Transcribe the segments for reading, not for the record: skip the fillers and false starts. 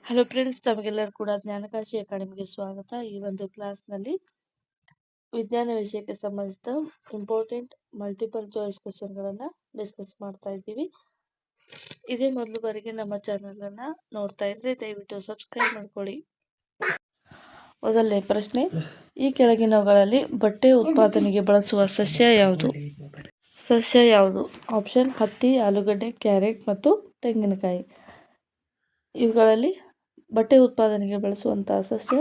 Hello friends, ತಮಗೆಲ್ಲರೂ ಕೂಡ ಜ್ಞಾನಕಾಶಿ ಅಕಾಡೆಮಿಗೆ ಸ್ವಾಗತ. ಈ ಒಂದು ಕ್ಲಾಸ್ನಲ್ಲಿ ವಿಜ್ಞಾನ ವಿಷಯಕ್ಕೆ ಸಂಬಂಧಿಸಿದ ಇಂಪಾರ್ಟೆಂಟ್ ಮಲ್ಟಿಪಲ್ ಚಾಯ್ಸ್ ಕ್ವಶನ್ಗಳನ್ನು ಡಿಸ್ಕಸ್ ಮಾಡ್ತಾ ಇದ್ದೀವಿ. ಇದೇ ಮೊದಲು ಬಾರಿಗೆ ನಮ್ಮ ಚಾನಲನ್ನು ನೋಡ್ತಾ ಇದ್ರೆ ದಯವಿಟ್ಟು ಸಬ್ಸ್ಕ್ರೈಬ್ ಮಾಡ್ಕೊಳ್ಳಿ. ಮೊದಲನೇ ಪ್ರಶ್ನೆ, ಈ ಕೆಳಗಿನವುಗಳಲ್ಲಿ ಬಟ್ಟೆ ಉತ್ಪಾದನೆಗೆ ಬಳಸುವ ಸಸ್ಯ ಯಾವುದು? ಆಪ್ಷನ್ ಹತ್ತಿ, ಆಲೂಗಡ್ಡೆ, ಕ್ಯಾರೆಟ್ ಮತ್ತು ತೆಂಗಿನಕಾಯಿ. ಇವುಗಳಲ್ಲಿ ಬಟ್ಟೆ ಉತ್ಪಾದನೆಗೆ ಬಳಸುವಂತಹ ಸಸ್ಯ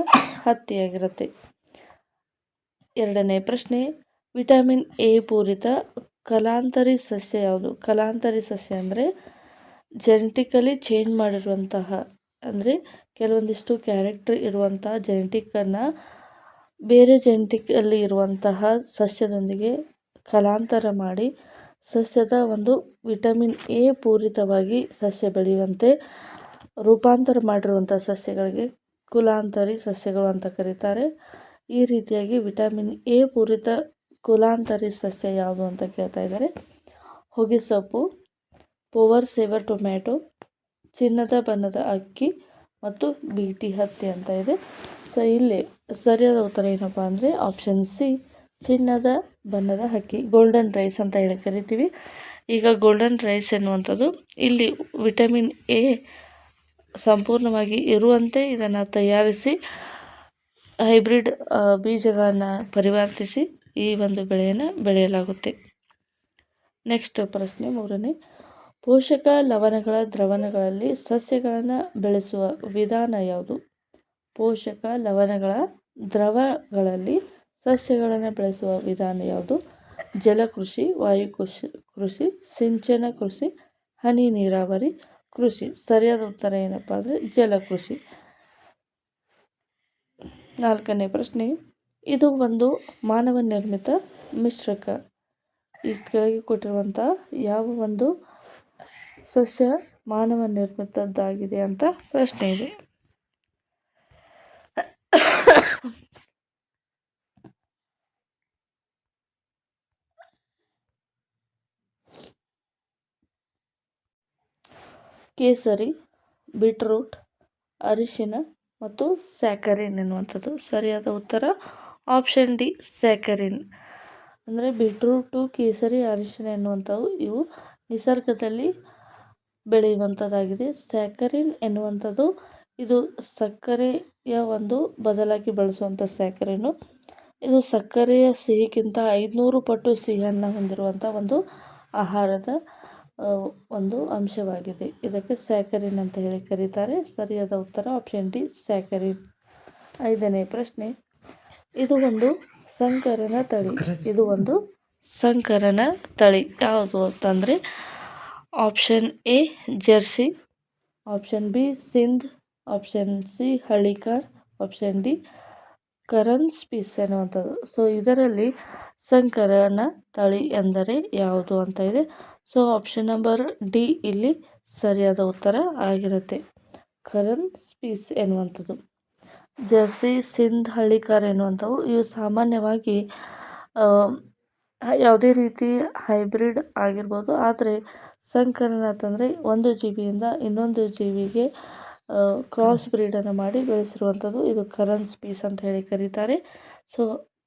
ಹತ್ತಿಯಾಗಿರುತ್ತೆ. ಎರಡನೇ ಪ್ರಶ್ನೆ, ವಿಟಮಿನ್ ಎ ಪೂರಿತ ಕಲಾಂತರಿ ಸಸ್ಯ ಯಾವುದು? ಕಲಾಂತರಿ ಸಸ್ಯ ಅಂದರೆ ಜೆನೆಟಿಕಲಿ ಚೇಂಜ್ ಮಾಡಿರುವಂತಹ, ಅಂದರೆ ಕೆಲವೊಂದಿಷ್ಟು ಕ್ಯಾರೆಕ್ಟರ್ ಇರುವಂತಹ ಜೆನೆಟಿಕ್ಕನ್ನು ಬೇರೆ ಜೆನೆಟಿಕಲ್ಲಿ ಇರುವಂತಹ ಸಸ್ಯದೊಂದಿಗೆ ಕಲಾಂತರ ಮಾಡಿ ಸಸ್ಯದ ಒಂದು ವಿಟಮಿನ್ ಎ ಪೂರಿತವಾಗಿ ಸಸ್ಯ ಬೆಳೆಯುವಂತೆ ರೂಪಾಂತರ ಮಾಡಿರುವಂಥ ಸಸ್ಯಗಳಿಗೆ ಕುಲಾಂತರಿ ಸಸ್ಯಗಳು ಅಂತ ಕರೀತಾರೆ. ಈ ರೀತಿಯಾಗಿ ವಿಟಮಿನ್ ಎ ಪೂರಿತ ಕುಲಾಂತರಿ ಸಸ್ಯ ಯಾವುದು ಅಂತ ಕೇಳ್ತಾ ಇದ್ದಾರೆ. ಹೊಗೆಸೊಪ್ಪು, ಪೋವರ್ ಸೇವರ್ ಟೊಮ್ಯಾಟೊ, ಚಿನ್ನದ ಬಣ್ಣದ ಅಕ್ಕಿ ಮತ್ತು ಬೀಟಿ ಹತ್ತಿ ಅಂತ ಇದೆ. ಸೊ ಇಲ್ಲಿ ಸರಿಯಾದ ಉತ್ತರ ಏನಪ್ಪ ಅಂದರೆ ಆಪ್ಷನ್ ಸಿ, ಚಿನ್ನದ ಬಣ್ಣದ ಅಕ್ಕಿ, ಗೋಲ್ಡನ್ ರೈಸ್ ಅಂತ ಹೇಳಿ ಕರಿತೀವಿ. ಈಗ ಗೋಲ್ಡನ್ ರೈಸ್ ಎನ್ನುವಂಥದ್ದು ಇಲ್ಲಿ ವಿಟಮಿನ್ ಎ ಸಂಪೂರ್ಣವಾಗಿ ಇರುವಂತೆ ಇದನ್ನು ತಯಾರಿಸಿ ಹೈಬ್ರಿಡ್ ಬೀಜಗಳನ್ನು ಪರಿವರ್ತಿಸಿ ಈ ಒಂದು ಬೆಳೆಯನ್ನು ಬೆಳೆಯಲಾಗುತ್ತೆ. ನೆಕ್ಸ್ಟ್ ಪ್ರಶ್ನೆ ಮೂರನೇ, ಪೋಷಕ ಲವಣಗಳ ದ್ರಾವಣಗಳಲ್ಲಿ ಸಸ್ಯಗಳನ್ನು ಬೆಳೆಸುವ ವಿಧಾನ ಯಾವುದು? ಪೋಷಕ ಲವಣಗಳ ದ್ರವಗಳಲ್ಲಿ ಸಸ್ಯಗಳನ್ನು ಬೆಳೆಸುವ ವಿಧಾನ ಯಾವುದು? ಜಲಕೃಷಿ, ವಾಯು ಕೃಷಿ, ಸಿಂಚನ ಕೃಷಿ, ಹನಿ ನೀರಾವರಿ ಕೃಷಿ. ಸರಿಯಾದ ಉತ್ತರ ಏನಪ್ಪ ಅಂದರೆ ಜಲಕೃಷಿ. ನಾಲ್ಕನೇ ಪ್ರಶ್ನೆ, ಇದು ಒಂದು ಮಾನವ ನಿರ್ಮಿತ ಮಿಶ್ರಕ. ಈ ಕೆಳಗೆ ಕೊಟ್ಟಿರುವಂಥ ಯಾವ ಒಂದು ಸಸ್ಯ ಮಾನವ ನಿರ್ಮಿತದ್ದಾಗಿದೆ ಅಂತ ಪ್ರಶ್ನೆ ಇದೆ. ಕೇಸರಿ, ಬೀಟ್ರೂಟ್, ಅರಿಶಿನ ಮತ್ತು ಸ್ಯಾಕರಿನ್ ಎನ್ನುವಂಥದ್ದು. ಸರಿಯಾದ ಉತ್ತರ ಆಪ್ಷನ್ ಡಿ, ಸ್ಯಾಕರಿನ್. ಅಂದರೆ ಬೀಟ್ರೂಟು, ಕೇಸರಿ, ಅರಿಶಿನ ಎನ್ನುವಂಥವು ಇವು ನಿಸರ್ಗದಲ್ಲಿ ಬೆಳೆಯುವಂಥದ್ದಾಗಿದೆ. ಸ್ಯಾಕರಿನ್ ಎನ್ನುವಂಥದ್ದು ಇದು ಸಕ್ಕರೆಯ ಒಂದು ಬದಲಾಗಿ ಬಳಸುವಂಥ ಸ್ಯಾಕರಿನು. ಇದು ಸಕ್ಕರೆಯ ಸಿಹಿಗಿಂತ 500 ಪಟ್ಟು ಸಿಹಿಯನ್ನು ಹೊಂದಿರುವಂಥ ಒಂದು ಆಹಾರದ ಒಂದು ಅಂಶವಾಗಿದೆ. ಇದಕ್ಕೆ ಸ್ಯಾಕರಿನ್ ಅಂತ ಹೇಳಿ ಕರೀತಾರೆ. ಸರಿಯಾದ ಉತ್ತರ ಆಪ್ಷನ್ ಡಿ, ಸ್ಯಾಕರಿನ್. ಐದನೇ ಪ್ರಶ್ನೆ, ಇದು ಒಂದು ಸಂಕರನ ತಳಿ ಯಾವುದು ಅಂತಂದರೆ option A Jersey, option B Sindh, option C Hallikar, option D Karan ಸ್ಪೀಸ್ ಎನ್ನುವಂಥದ್ದು. ಸೊ ಇದರಲ್ಲಿ ಸಂಕರನ ತಳಿ ಎಂದರೆ ಯಾವುದು ಅಂತ ಇದೆ. ಸೊ ಆಪ್ಷನ್ ನಂಬರ್ ಡಿ ಇಲ್ಲಿ ಸರಿಯಾದ ಉತ್ತರ ಆಗಿರುತ್ತೆ, ಕರನ್ ಸ್ಪೀಸ್ ಎನ್ನುವಂಥದ್ದು. ಜರ್ಸಿ, ಸಿಂಧ್, ಹಳ್ಳಿಕಾರ್ ಎನ್ನುವಂಥವು ಇವು ಸಾಮಾನ್ಯವಾಗಿ ಯಾವುದೇ ರೀತಿ ಹೈಬ್ರಿಡ್ ಆಗಿರ್ಬೋದು. ಆದರೆ ಸಂಕರನ ಅಂತಂದರೆ ಒಂದು ಜೀವಿಯಿಂದ ಇನ್ನೊಂದು ಜೀವಿಗೆ ಕ್ರಾಸ್ ಬ್ರೀಡನ್ನು ಮಾಡಿ ಬೆಳೆಸಿರುವಂಥದ್ದು. ಇದು ಕರನ್ ಸ್ಪೀಸ್ ಅಂತ ಹೇಳಿ ಕರೀತಾರೆ. ಸೊ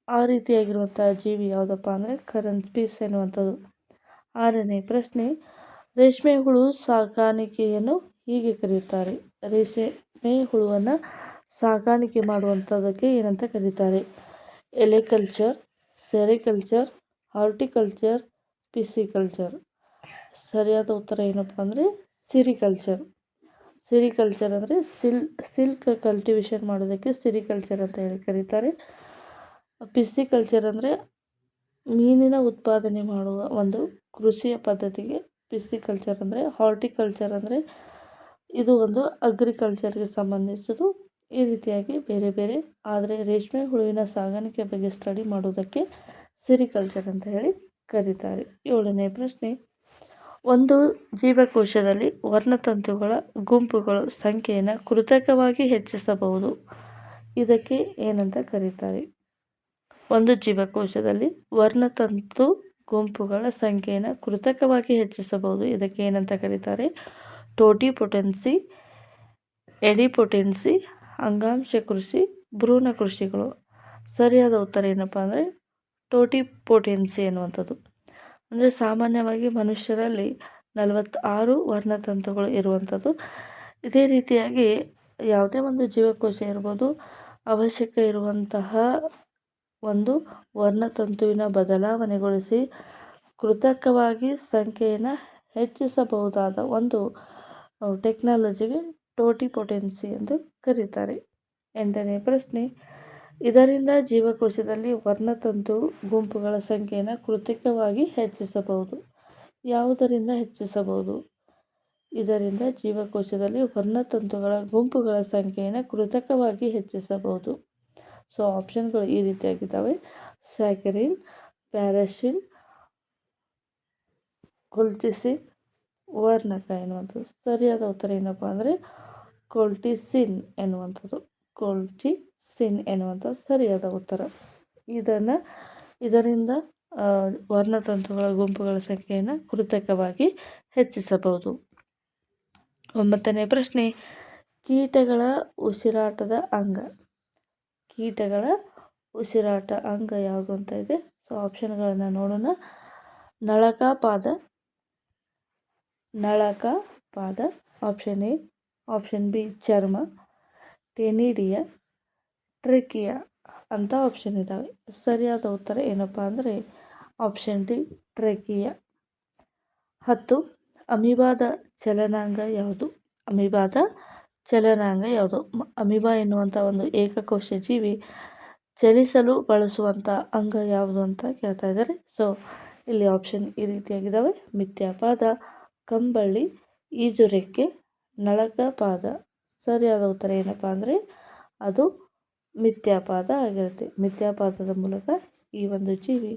ಆ ರೀತಿಯಾಗಿರುವಂಥ ಜೀವಿ ಯಾವುದಪ್ಪ ಅಂದರೆ ಕರನ್ ಸ್ಪೀಸ್ ಎನ್ನುವಂಥದ್ದು. ಆರನೇ ಪ್ರಶ್ನೆ, ರೇಷ್ಮೆ ಹುಳು ಸಾಕಾಣಿಕೆಯನ್ನು ಹೀಗೆ ಕರೆಯುತ್ತಾರೆ. ರೇಷ್ಮೆ ಹುಳುವನ್ನು ಸಾಕಾಣಿಕೆ ಮಾಡುವಂಥದ್ದಕ್ಕೆ ಏನಂತ ಕರೀತಾರೆ? ಎಲೆಕಲ್ಚರ್, ಸೆರಿಕಲ್ಚರ್, ಹಾರ್ಟಿಕಲ್ಚರ್, ಪಿಸಿಕಲ್ಚರ್. ಸರಿಯಾದ ಉತ್ತರ ಏನಪ್ಪ ಅಂದರೆ ಸಿರಿಕಲ್ಚರ್. ಸಿರಿಕಲ್ಚರ್ ಅಂದರೆ ಸಿಲ್ಕ್ ಕಲ್ಟಿವೇಷನ್ ಮಾಡೋದಕ್ಕೆ ಸಿರಿಕಲ್ಚರ್ ಅಂತ ಹೇಳಿ ಕರೀತಾರೆ. ಪಿಸಿಕಲ್ಚರ್ ಅಂದರೆ ಮೀನಿನ ಉತ್ಪಾದನೆ ಮಾಡುವ ಒಂದು ಕೃಷಿಯ ಪದ್ಧತಿಗೆ ಪಿಸಿಕಲ್ಚರ್ ಅಂದರೆ. ಹಾರ್ಟಿಕಲ್ಚರ್ ಅಂದರೆ ಇದು ಒಂದು ಅಗ್ರಿಕಲ್ಚರ್ಗೆ ಸಂಬಂಧಿಸಿದ್ದು. ಈ ರೀತಿಯಾಗಿ ಬೇರೆ ಬೇರೆ. ಆದರೆ ರೇಷ್ಮೆ ಹುಳುವಿನ ಸಾಗಾಣಿಕೆ ಬಗ್ಗೆ ಸ್ಟಡಿ ಮಾಡೋದಕ್ಕೆ ಸಿರಿಕಲ್ಚರ್ ಅಂತ ಹೇಳಿ ಕರೀತಾರೆ. ಏಳನೇ ಪ್ರಶ್ನೆ, ಒಂದು ಜೀವಕೋಶದಲ್ಲಿ ವರ್ಣತಂತುಗಳ ಗುಂಪುಗಳ ಸಂಖ್ಯೆಯನ್ನು ಕೃತಕವಾಗಿ ಹೆಚ್ಚಿಸಬಹುದು. ಇದಕ್ಕೆ ಏನಂತ ಕರೀತಾರೆ? ಒಂದು ಜೀವಕೋಶದಲ್ಲಿ ವರ್ಣತಂತು ಗುಂಪುಗಳ ಸಂಖ್ಯೆಯನ್ನು ಕೃತಕವಾಗಿ ಹೆಚ್ಚಿಸಬಹುದು. ಇದಕ್ಕೆ ಏನಂತ ಕರೀತಾರೆ? ಟೋಟಿಪೊಟೆನ್ಸಿ, ಎಡಿಪೊಟೆನ್ಸಿ, ಅಂಗಾಂಶ ಕೃಷಿ, ಭ್ರೂಣ ಕೃಷಿಗಳು. ಸರಿಯಾದ ಉತ್ತರ ಏನಪ್ಪ ಅಂದರೆ ಟೋಟಿಪೊಟೆನ್ಸಿ ಎನ್ನುವಂಥದ್ದು. ಅಂದರೆ ಸಾಮಾನ್ಯವಾಗಿ ಮನುಷ್ಯರಲ್ಲಿ 46 ವರ್ಣತಂತುಗಳು ಇರುವಂಥದ್ದು. ಇದೇ ರೀತಿಯಾಗಿ ಯಾವುದೇ ಒಂದು ಜೀವಕೋಶ ಇರ್ಬೋದು, ಅವಶ್ಯಕ ಇರುವಂತಹ ಒಂದು ವರ್ಣತಂತುವಿನ ಬದಲಾವಣೆಗೊಳಿಸಿ ಕೃತಕವಾಗಿ ಸಂಖ್ಯೆಯನ್ನು ಹೆಚ್ಚಿಸಬಹುದಾದ ಒಂದು ಟೆಕ್ನಾಲಜಿಗೆ ಟೋಟಿಪೊಟೆನ್ಸಿ ಎಂದು ಕರೀತಾರೆ. 8ನೇ ಪ್ರಶ್ನೆ, ಇದರಿಂದ ಜೀವಕೋಶದಲ್ಲಿ ವರ್ಣತಂತು ಗುಂಪುಗಳ ಸಂಖ್ಯೆಯನ್ನು ಕೃತಕವಾಗಿ ಹೆಚ್ಚಿಸಬಹುದು. ಯಾವುದರಿಂದ ಹೆಚ್ಚಿಸಬಹುದು? ಇದರಿಂದ ಜೀವಕೋಶದಲ್ಲಿ ವರ್ಣತಂತುಗಳ ಗುಂಪುಗಳ ಸಂಖ್ಯೆಯನ್ನು ಕೃತಕವಾಗಿ ಹೆಚ್ಚಿಸಬಹುದು. ಸೊ ಆಪ್ಷನ್ಗಳು ಈ ರೀತಿಯಾಗಿದ್ದಾವೆ: ಸ್ಯಾಕರಿನ್, ಪ್ಯಾರಾಶಿನ್, ಕೊಲ್ಚಿಸಿನ್, ವರ್ಣಕ ಎನ್ನುವಂಥದ್ದು. ಸರಿಯಾದ ಉತ್ತರ ಏನಪ್ಪ ಅಂದರೆ ಕೊಲ್ಚಿಸಿನ್ ಎನ್ನುವಂಥದ್ದು. ಕೊಲ್ಚಿಸಿನ್ ಎನ್ನುವಂಥದ್ದು ಸರಿಯಾದ ಉತ್ತರ. ಇದರಿಂದ ವರ್ಣತಂತುಗಳ ಗುಂಪುಗಳ ಸಂಖ್ಯೆಯನ್ನು ಕೃತಕವಾಗಿ ಹೆಚ್ಚಿಸಬಹುದು. 9ನೇ ಪ್ರಶ್ನೆ, ಕೀಟಗಳ ಉಸಿರಾಟದ ಅಂಗ. ಕೀಟಗಳ ಉಸಿರಾಟ ಅಂಗ ಯಾವುದು ಅಂತ ಇದೆ. ಸೊ ಆಪ್ಷನ್ಗಳನ್ನು ನೋಡೋಣ. ನಳಕಪಾದ, ಆಪ್ಷನ್ ಎ, ಆಪ್ಷನ್ ಬಿ ಚರ್ಮ, ಟೆನಿಡಿಯಾ, ಟ್ರೆಕಿಯಾ ಅಂತ ಆಪ್ಷನ್ ಇದ್ದಾವೆ. ಸರಿಯಾದ ಉತ್ತರ ಏನಪ್ಪ ಅಂದರೆ ಆಪ್ಷನ್ ಡಿ ಟ್ರೆಕಿಯಾ. 10, ಅಮೀಬಾದ ಚಲನಾಂಗ ಯಾವುದು? ಅಮೀಬಾದ ಚಲನಾಂಗ ಯಾವುದು? ಅಮೀಬಾ ಎನ್ನುವಂಥ ಒಂದು ಏಕಕೋಶ ಜೀವಿ ಚಲಿಸಲು ಬಳಸುವಂಥ ಅಂಗ ಯಾವುದು ಅಂತ ಕೇಳ್ತಾ ಇದ್ದಾರೆ. ಸೊ ಇಲ್ಲಿ ಆಪ್ಷನ್ ಈ ರೀತಿಯಾಗಿದ್ದಾವೆ: ಮಿಥ್ಯಾಪಾದ, ಕಂಬಳಿ, ಈಜುರೆಕ್ಕೆ, ನಳಕಪಾದ. ಸರಿಯಾದ ಉತ್ತರ ಏನಪ್ಪ ಅಂದರೆ ಅದು ಮಿಥ್ಯಾಪಾದ ಆಗಿರುತ್ತೆ. ಮಿಥ್ಯಾಪಾದದ ಮೂಲಕ ಈ ಒಂದು ಜೀವಿ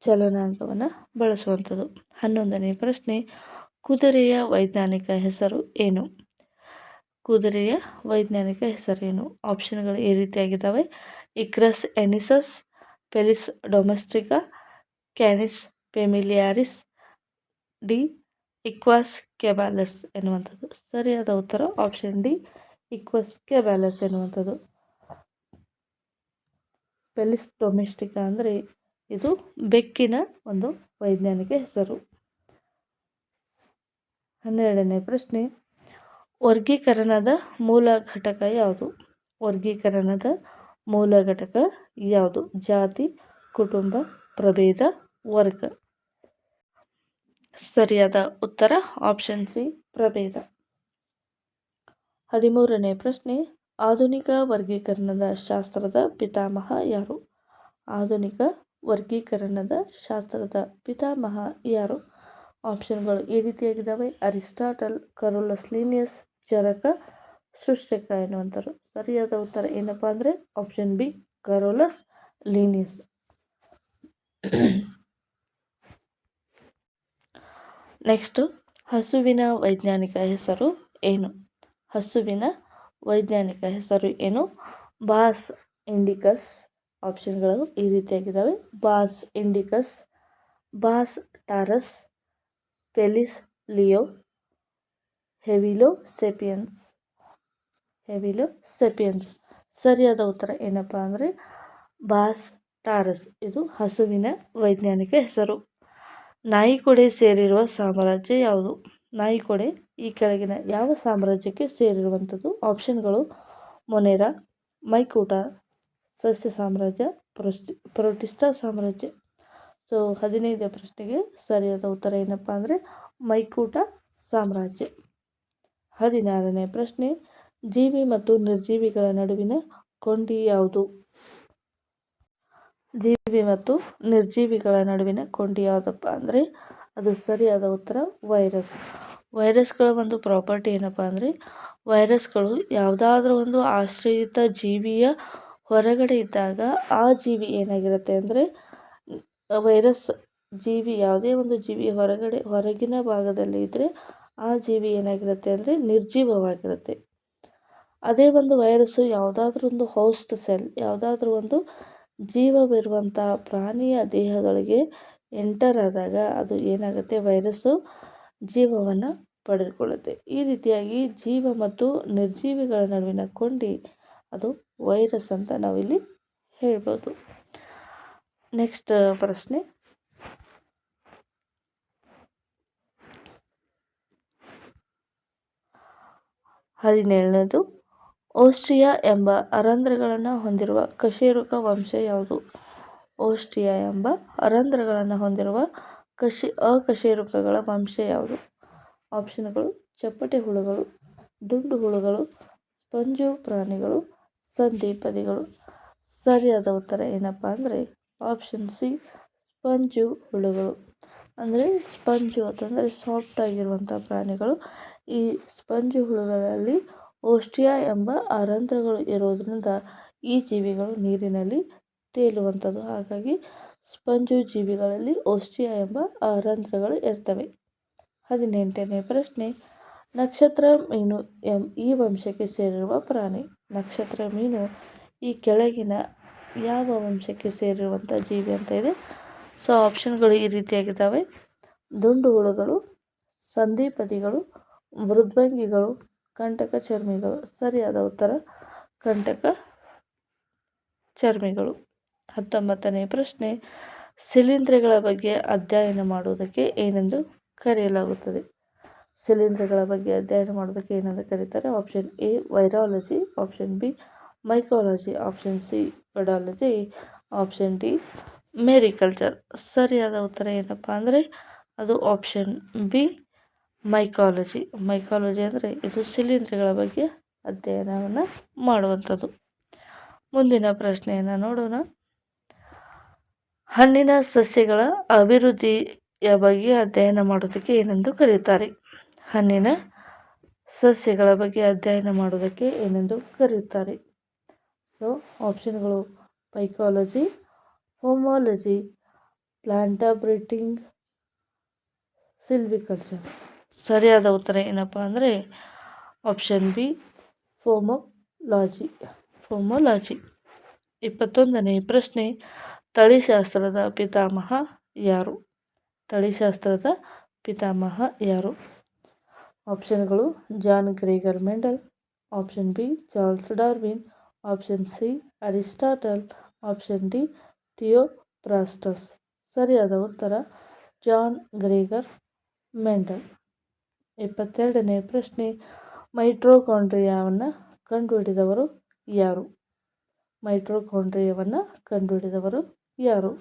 ಚಲನಾಂಗವನ್ನು ಬಳಸುವಂಥದ್ದು. 11ನೇ ಪ್ರಶ್ನೆ, ಕುದುರೆಯ ವೈಜ್ಞಾನಿಕ ಹೆಸರು ಏನು? ಕುದುರೆಯ ವೈಜ್ಞಾನಿಕ ಹೆಸರೇನು? ಆಪ್ಷನ್ಗಳು ಈ ರೀತಿಯಾಗಿದ್ದಾವೆ: ಇಕ್ರಸ್ ಎನಿಸಸ್, ಪೆಲಿಸ್ ಡೊಮೆಸ್ಟಿಕಾ, ಕ್ಯಾನಿಸ್ ಫೆಮಿಲಿಯಾರಿಸ್, ಡಿ ಇಕ್ವಾಸ್ ಕೆಬಾಲಸ್ ಎನ್ನುವಂಥದ್ದು. ಸರಿಯಾದ ಉತ್ತರ ಆಪ್ಷನ್ ಡಿ ಇಕ್ವಾಸ್ ಕೆಬಾಲಸ್ ಎನ್ನುವಂಥದ್ದು. ಪೆಲಿಸ್ ಡೊಮೆಸ್ಟಿಕಾ ಅಂದರೆ ಇದು ಬೆಕ್ಕಿನ ಒಂದು ವೈಜ್ಞಾನಿಕ ಹೆಸರು. 12ನೇ ಪ್ರಶ್ನೆ, ವರ್ಗೀಕರಣದ ಮೂಲ ಘಟಕ ಯಾವುದು? ವರ್ಗೀಕರಣದ ಮೂಲ ಘಟಕ ಯಾವುದು? ಜಾತಿ, ಕುಟುಂಬ, ಪ್ರಭೇದ, ವರ್ಗ. ಸರಿಯಾದ ಉತ್ತರ ಆಪ್ಷನ್ ಸಿ ಪ್ರಭೇದ. 13ನೇ ಪ್ರಶ್ನೆ, ಆಧುನಿಕ ವರ್ಗೀಕರಣದ ಶಾಸ್ತ್ರದ ಪಿತಾಮಹ ಯಾರು? ಆಧುನಿಕ ವರ್ಗೀಕರಣದ ಶಾಸ್ತ್ರದ ಪಿತಾಮಹ ಯಾರು? ಆಪ್ಷನ್ಗಳು ಈ ರೀತಿಯಾಗಿದ್ದಾವೆ: ಅರಿಸ್ಟಾಟಲ್, ಕರೋಲಸ್ ಲಿನಿಯಸ್, ಚರಕ, ಶುಶ್ರಕ ಎನ್ನುವಂಥರು. ಸರಿಯಾದ ಉತ್ತರ ಏನಪ್ಪ ಅಂದರೆ option B Carolus Linnaeus. Next, ಹಸುವಿನ ವೈಜ್ಞಾನಿಕ ಹೆಸರು ಏನು? ಹಸುವಿನ ವೈಜ್ಞಾನಿಕ ಹೆಸರು ಏನು? Boss indicus. ಆಪ್ಷನ್ಗಳು ಈ ರೀತಿಯಾಗಿದ್ದಾವೆ: Bos indicus, Bos taurus, Felis leo, Homo sapiens. ಸರಿಯಾದ ಉತ್ತರ ಏನಪ್ಪ ಅಂದರೆ ಬಾಸ್ ಟಾರಸ್. ಇದು ಹಸುವಿನ ವೈಜ್ಞಾನಿಕ ಹೆಸರು. ನಾಯಿಕೊಡೆ ಸೇರಿರುವ ಸಾಮ್ರಾಜ್ಯ ಯಾವುದು? ನಾಯಿಕೊಡೆ ಈ ಕೆಳಗಿನ ಯಾವ ಸಾಮ್ರಾಜ್ಯಕ್ಕೆ ಸೇರಿರುವಂಥದ್ದು? ಆಪ್ಷನ್ಗಳು ಮೊನೆರಾ, ಮೈಕೂಟ, ಸಸ್ಯ ಸಾಮ್ರಾಜ್ಯ, ಪ್ರೊಟಿಸ್ಟಾ ಸಾಮ್ರಾಜ್ಯ. ಸೊ 15ನೇ ಪ್ರಶ್ನೆಗೆ ಸರಿಯಾದ ಉತ್ತರ ಏನಪ್ಪ ಅಂದರೆ ಮೈಕೂಟ ಸಾಮ್ರಾಜ್ಯ. 16ನೇ ಪ್ರಶ್ನೆ, ಜೀವಿ ಮತ್ತು ನಿರ್ಜೀವಿಗಳ ನಡುವಿನ ಕೊಂಡಿ ಯಾವುದು? ಜೀವಿ ಮತ್ತು ನಿರ್ಜೀವಿಗಳ ನಡುವಿನ ಕೊಂಡಿ ಯಾವುದಪ್ಪ ಅಂದರೆ ಅದು ಸರಿಯಾದ ಉತ್ತರ ವೈರಸ್. ವೈರಸ್ಗಳ ಒಂದು ಪ್ರಾಪರ್ಟಿ ಏನಪ್ಪ ಅಂದರೆ ವೈರಸ್ಗಳು ಯಾವುದಾದ್ರೂ ಒಂದು ಆಶ್ರಯಿತ ಜೀವಿಯ ಹೊರಗಡೆ ಇದ್ದಾಗ ಆ ಜೀವಿ ಏನಾಗಿರುತ್ತೆ ಅಂದರೆ ವೈರಸ್ ಜೀವಿ ಯಾವುದೇ ಒಂದು ಜೀವಿ ಹೊರಗಿನ ಭಾಗದಲ್ಲಿ ಇದ್ದರೆ ಆ ಜೀವಿ ಏನಾಗಿರುತ್ತೆ ಅಂದರೆ ನಿರ್ಜೀವವಾಗಿರುತ್ತೆ. ಅದೇ ಒಂದು ವೈರಸ್ಸು ಯಾವುದಾದ್ರೂ ಒಂದು ಹೋಸ್ಟ್ ಸೆಲ್, ಯಾವುದಾದ್ರೂ ಒಂದು ಜೀವವಿರುವಂಥ ಪ್ರಾಣಿಯ ದೇಹದೊಳಗೆ ಎಂಟರ್ ಆದಾಗ ಅದು ಏನಾಗುತ್ತೆ, ವೈರಸ್ಸು ಜೀವವನ್ನು ಪಡೆದುಕೊಳ್ಳುತ್ತೆ. ಈ ರೀತಿಯಾಗಿ ಜೀವ ಮತ್ತು ನಿರ್ಜೀವಿಗಳ ನಡುವಿನ ಕೊಂಡಿ ಅದು ವೈರಸ್ ಅಂತ ನಾವಿಲ್ಲಿ ಹೇಳ್ಬೋದು. ನೆಕ್ಸ್ಟ್ ಪ್ರಶ್ನೆ, 17ನೇದು, ಓಸ್ಟ್ರಿಯಾ ಎಂಬ ಅರಂಧ್ರಗಳನ್ನು ಹೊಂದಿರುವ ಕಶೇರುಕ ವಂಶ ಯಾವುದು? ಓಸ್ಟ್ರಿಯಾ ಎಂಬ ಅರಂಧ್ರಗಳನ್ನು ಹೊಂದಿರುವ ಅಕಶೇರುಕಗಳ ವಂಶ ಯಾವುದು? ಆಪ್ಷನ್ಗಳು: ಚಪ್ಪಟೆ ಹುಳುಗಳು, ದುಂಡು ಹುಳುಗಳು, ಸ್ಪಂಜು ಪ್ರಾಣಿಗಳು, ಸಂಧಿಪದಿಗಳು. ಸರಿಯಾದ ಉತ್ತರ ಏನಪ್ಪ ಅಂದರೆ ಆಪ್ಷನ್ ಸಿ, ಸ್ಪಂಜು ಹುಳುಗಳು. ಅಂದರೆ ಸ್ಪಂಜು ಅಂತಂದರೆ ಸಾಫ್ಟ್ ಆಗಿರುವಂಥ ಪ್ರಾಣಿಗಳು. ಈ ಸ್ಪಂಜು ಹುಳುಗಳಲ್ಲಿ ಓಸ್ಟ್ರಿಯಾ ಎಂಬ ಅರಂಧ್ರಗಳು ಇರೋದ್ರಿಂದ ಈ ಜೀವಿಗಳು ನೀರಿನಲ್ಲಿ ತೇಲುವಂಥದ್ದು. ಹಾಗಾಗಿ ಸ್ಪಂಜು ಜೀವಿಗಳಲ್ಲಿ ಓಸ್ಟ್ರಿಯಾ ಎಂಬ ಅರಂಧ್ರಗಳು ಇರ್ತವೆ. 18ನೇ ಪ್ರಶ್ನೆ, ನಕ್ಷತ್ರ ಮೀನು ಈ ವಂಶಕ್ಕೆ ಸೇರಿರುವ ಪ್ರಾಣಿ. ನಕ್ಷತ್ರ ಮೀನು ಈ ಕೆಳಗಿನ ಯಾವ ವಂಶಕ್ಕೆ ಸೇರಿರುವಂಥ ಜೀವಿ ಅಂತ ಇದೆ. ಸೊ ಆಪ್ಷನ್ಗಳು ಈ ರೀತಿಯಾಗಿದ್ದಾವೆ: ದುಂಡು ಹುಳುಗಳು, ಸಂಧಿಪದಿಗಳು, ಮೃದ್ವಂಗಿಗಳು, ಕಂಟಕ ಚರ್ಮಿಗಳು. ಸರಿಯಾದ ಉತ್ತರ ಕಂಟಕ ಚರ್ಮಿಗಳು. 19ನೇ ಪ್ರಶ್ನೆ, ಶಿಲೀಂಧ್ರಗಳ ಬಗ್ಗೆ ಅಧ್ಯಯನ ಮಾಡುವುದಕ್ಕೆ ಏನೆಂದು ಕರೆಯಲಾಗುತ್ತದೆ? ಶಿಲೀಂಧ್ರಗಳ ಬಗ್ಗೆ ಅಧ್ಯಯನ ಮಾಡೋದಕ್ಕೆ ಏನೆಂದು ಕರೀತಾರೆ? Option A, virology. Option B, mycology. Option C, pedology. Option D, mariculture. ಸರಿಯಾದ ಉತ್ತರ ಏನಪ್ಪ ಅಂದರೆ ಅದು ಆಪ್ಷನ್ ಬಿ, ಮೈಕಾಲಜಿ. ಮೈಕಾಲಜಿ ಅಂದರೆ ಇದು ಶಿಲೀಂಧ್ರಗಳ ಬಗ್ಗೆ ಅಧ್ಯಯನವನ್ನು ಮಾಡುವಂಥದ್ದು. ಮುಂದಿನ ಪ್ರಶ್ನೆಯನ್ನು ನೋಡೋಣ. ಹಣ್ಣಿನ ಸಸ್ಯಗಳ ಅಭಿವೃದ್ಧಿಯ ಬಗ್ಗೆ ಅಧ್ಯಯನ ಮಾಡೋದಕ್ಕೆ ಏನೆಂದು ಕರೆಯುತ್ತಾರೆ? ಹಣ್ಣಿನ ಸಸ್ಯಗಳ ಬಗ್ಗೆ ಅಧ್ಯಯನ ಮಾಡೋದಕ್ಕೆ ಏನೆಂದು ಕರೆಯುತ್ತಾರೆ? ಸೊ ಆಪ್ಷನ್ಗಳು: ಪೈಕಾಲಜಿ, ಹೋಮಾಲಜಿ, ಪ್ಲಾಂಟಬ್ರೀಡಿಂಗ್, ಸಿಲ್ವಿಕಲ್ಚರ್. ಸರಿಯಾದ ಉತ್ತರ ಏನಪ್ಪ ಅಂದರೆ ಆಪ್ಷನ್ ಬಿ, ಫೋಮೋಲಾಜಿ. 21ನೇ ಪ್ರಶ್ನೆ, ತಳಿಶಾಸ್ತ್ರದ ಪಿತಾಮಹ ಯಾರು? ತಳಿಶಾಸ್ತ್ರದ ಪಿತಾಮಹ ಯಾರು? ಆಪ್ಷನ್ಗಳು: John Gregor Mendel. Option B, Charles Darwin. Option C, Aristotle. Option D, Theophrastus. ಸರಿಯಾದ ಉತ್ತರ ಜಾನ್ ಗ್ರೇಗರ್ ಮೆಂಡಲ್. 22ನೇ ಪ್ರಶ್ನೆ, ಮೈಟೊಕಾಂಡ್ರಿಯಾವನ್ನು ಕಂಡುಹಿಡಿದವರು ಯಾರು? ಮೈಟೊಕಾಂಡ್ರಿಯಾವನ್ನು ಕಂಡುಹಿಡಿದವರು ಯಾರು?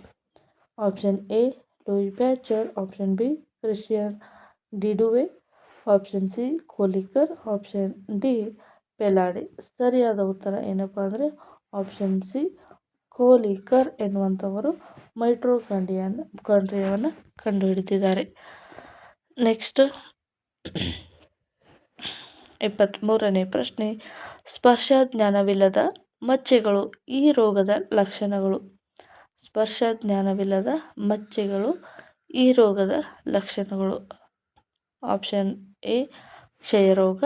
Option A, Louis Pasteur. Option B, Christian de Duve. Option C, Kolliker. Option D, Palade. ಸರಿಯಾದ ಉತ್ತರ ಏನಪ್ಪ ಅಂದರೆ ಆಪ್ಷನ್ ಸಿ, ಕೋಲಿಕರ್ ಎನ್ನುವಂಥವರು ಮೈಟೊಕಾಂಡ್ರಿಯಾವನ್ನು ಕಂಡುಹಿಡಿದಿದ್ದಾರೆ. ನೆಕ್ಸ್ಟ್ 23ನೇ ಪ್ರಶ್ನೆ, ಸ್ಪರ್ಶ ಜ್ಞಾನವಿಲ್ಲದ ಮಚ್ಚೆಗಳು ಈ ರೋಗದ ಲಕ್ಷಣಗಳು. ಸ್ಪರ್ಶ ಜ್ಞಾನವಿಲ್ಲದ ಮಚ್ಚೆಗಳು ಈ ರೋಗದ ಲಕ್ಷಣಗಳು. ಆಪ್ಷನ್ ಎ, ಕ್ಷಯರೋಗ.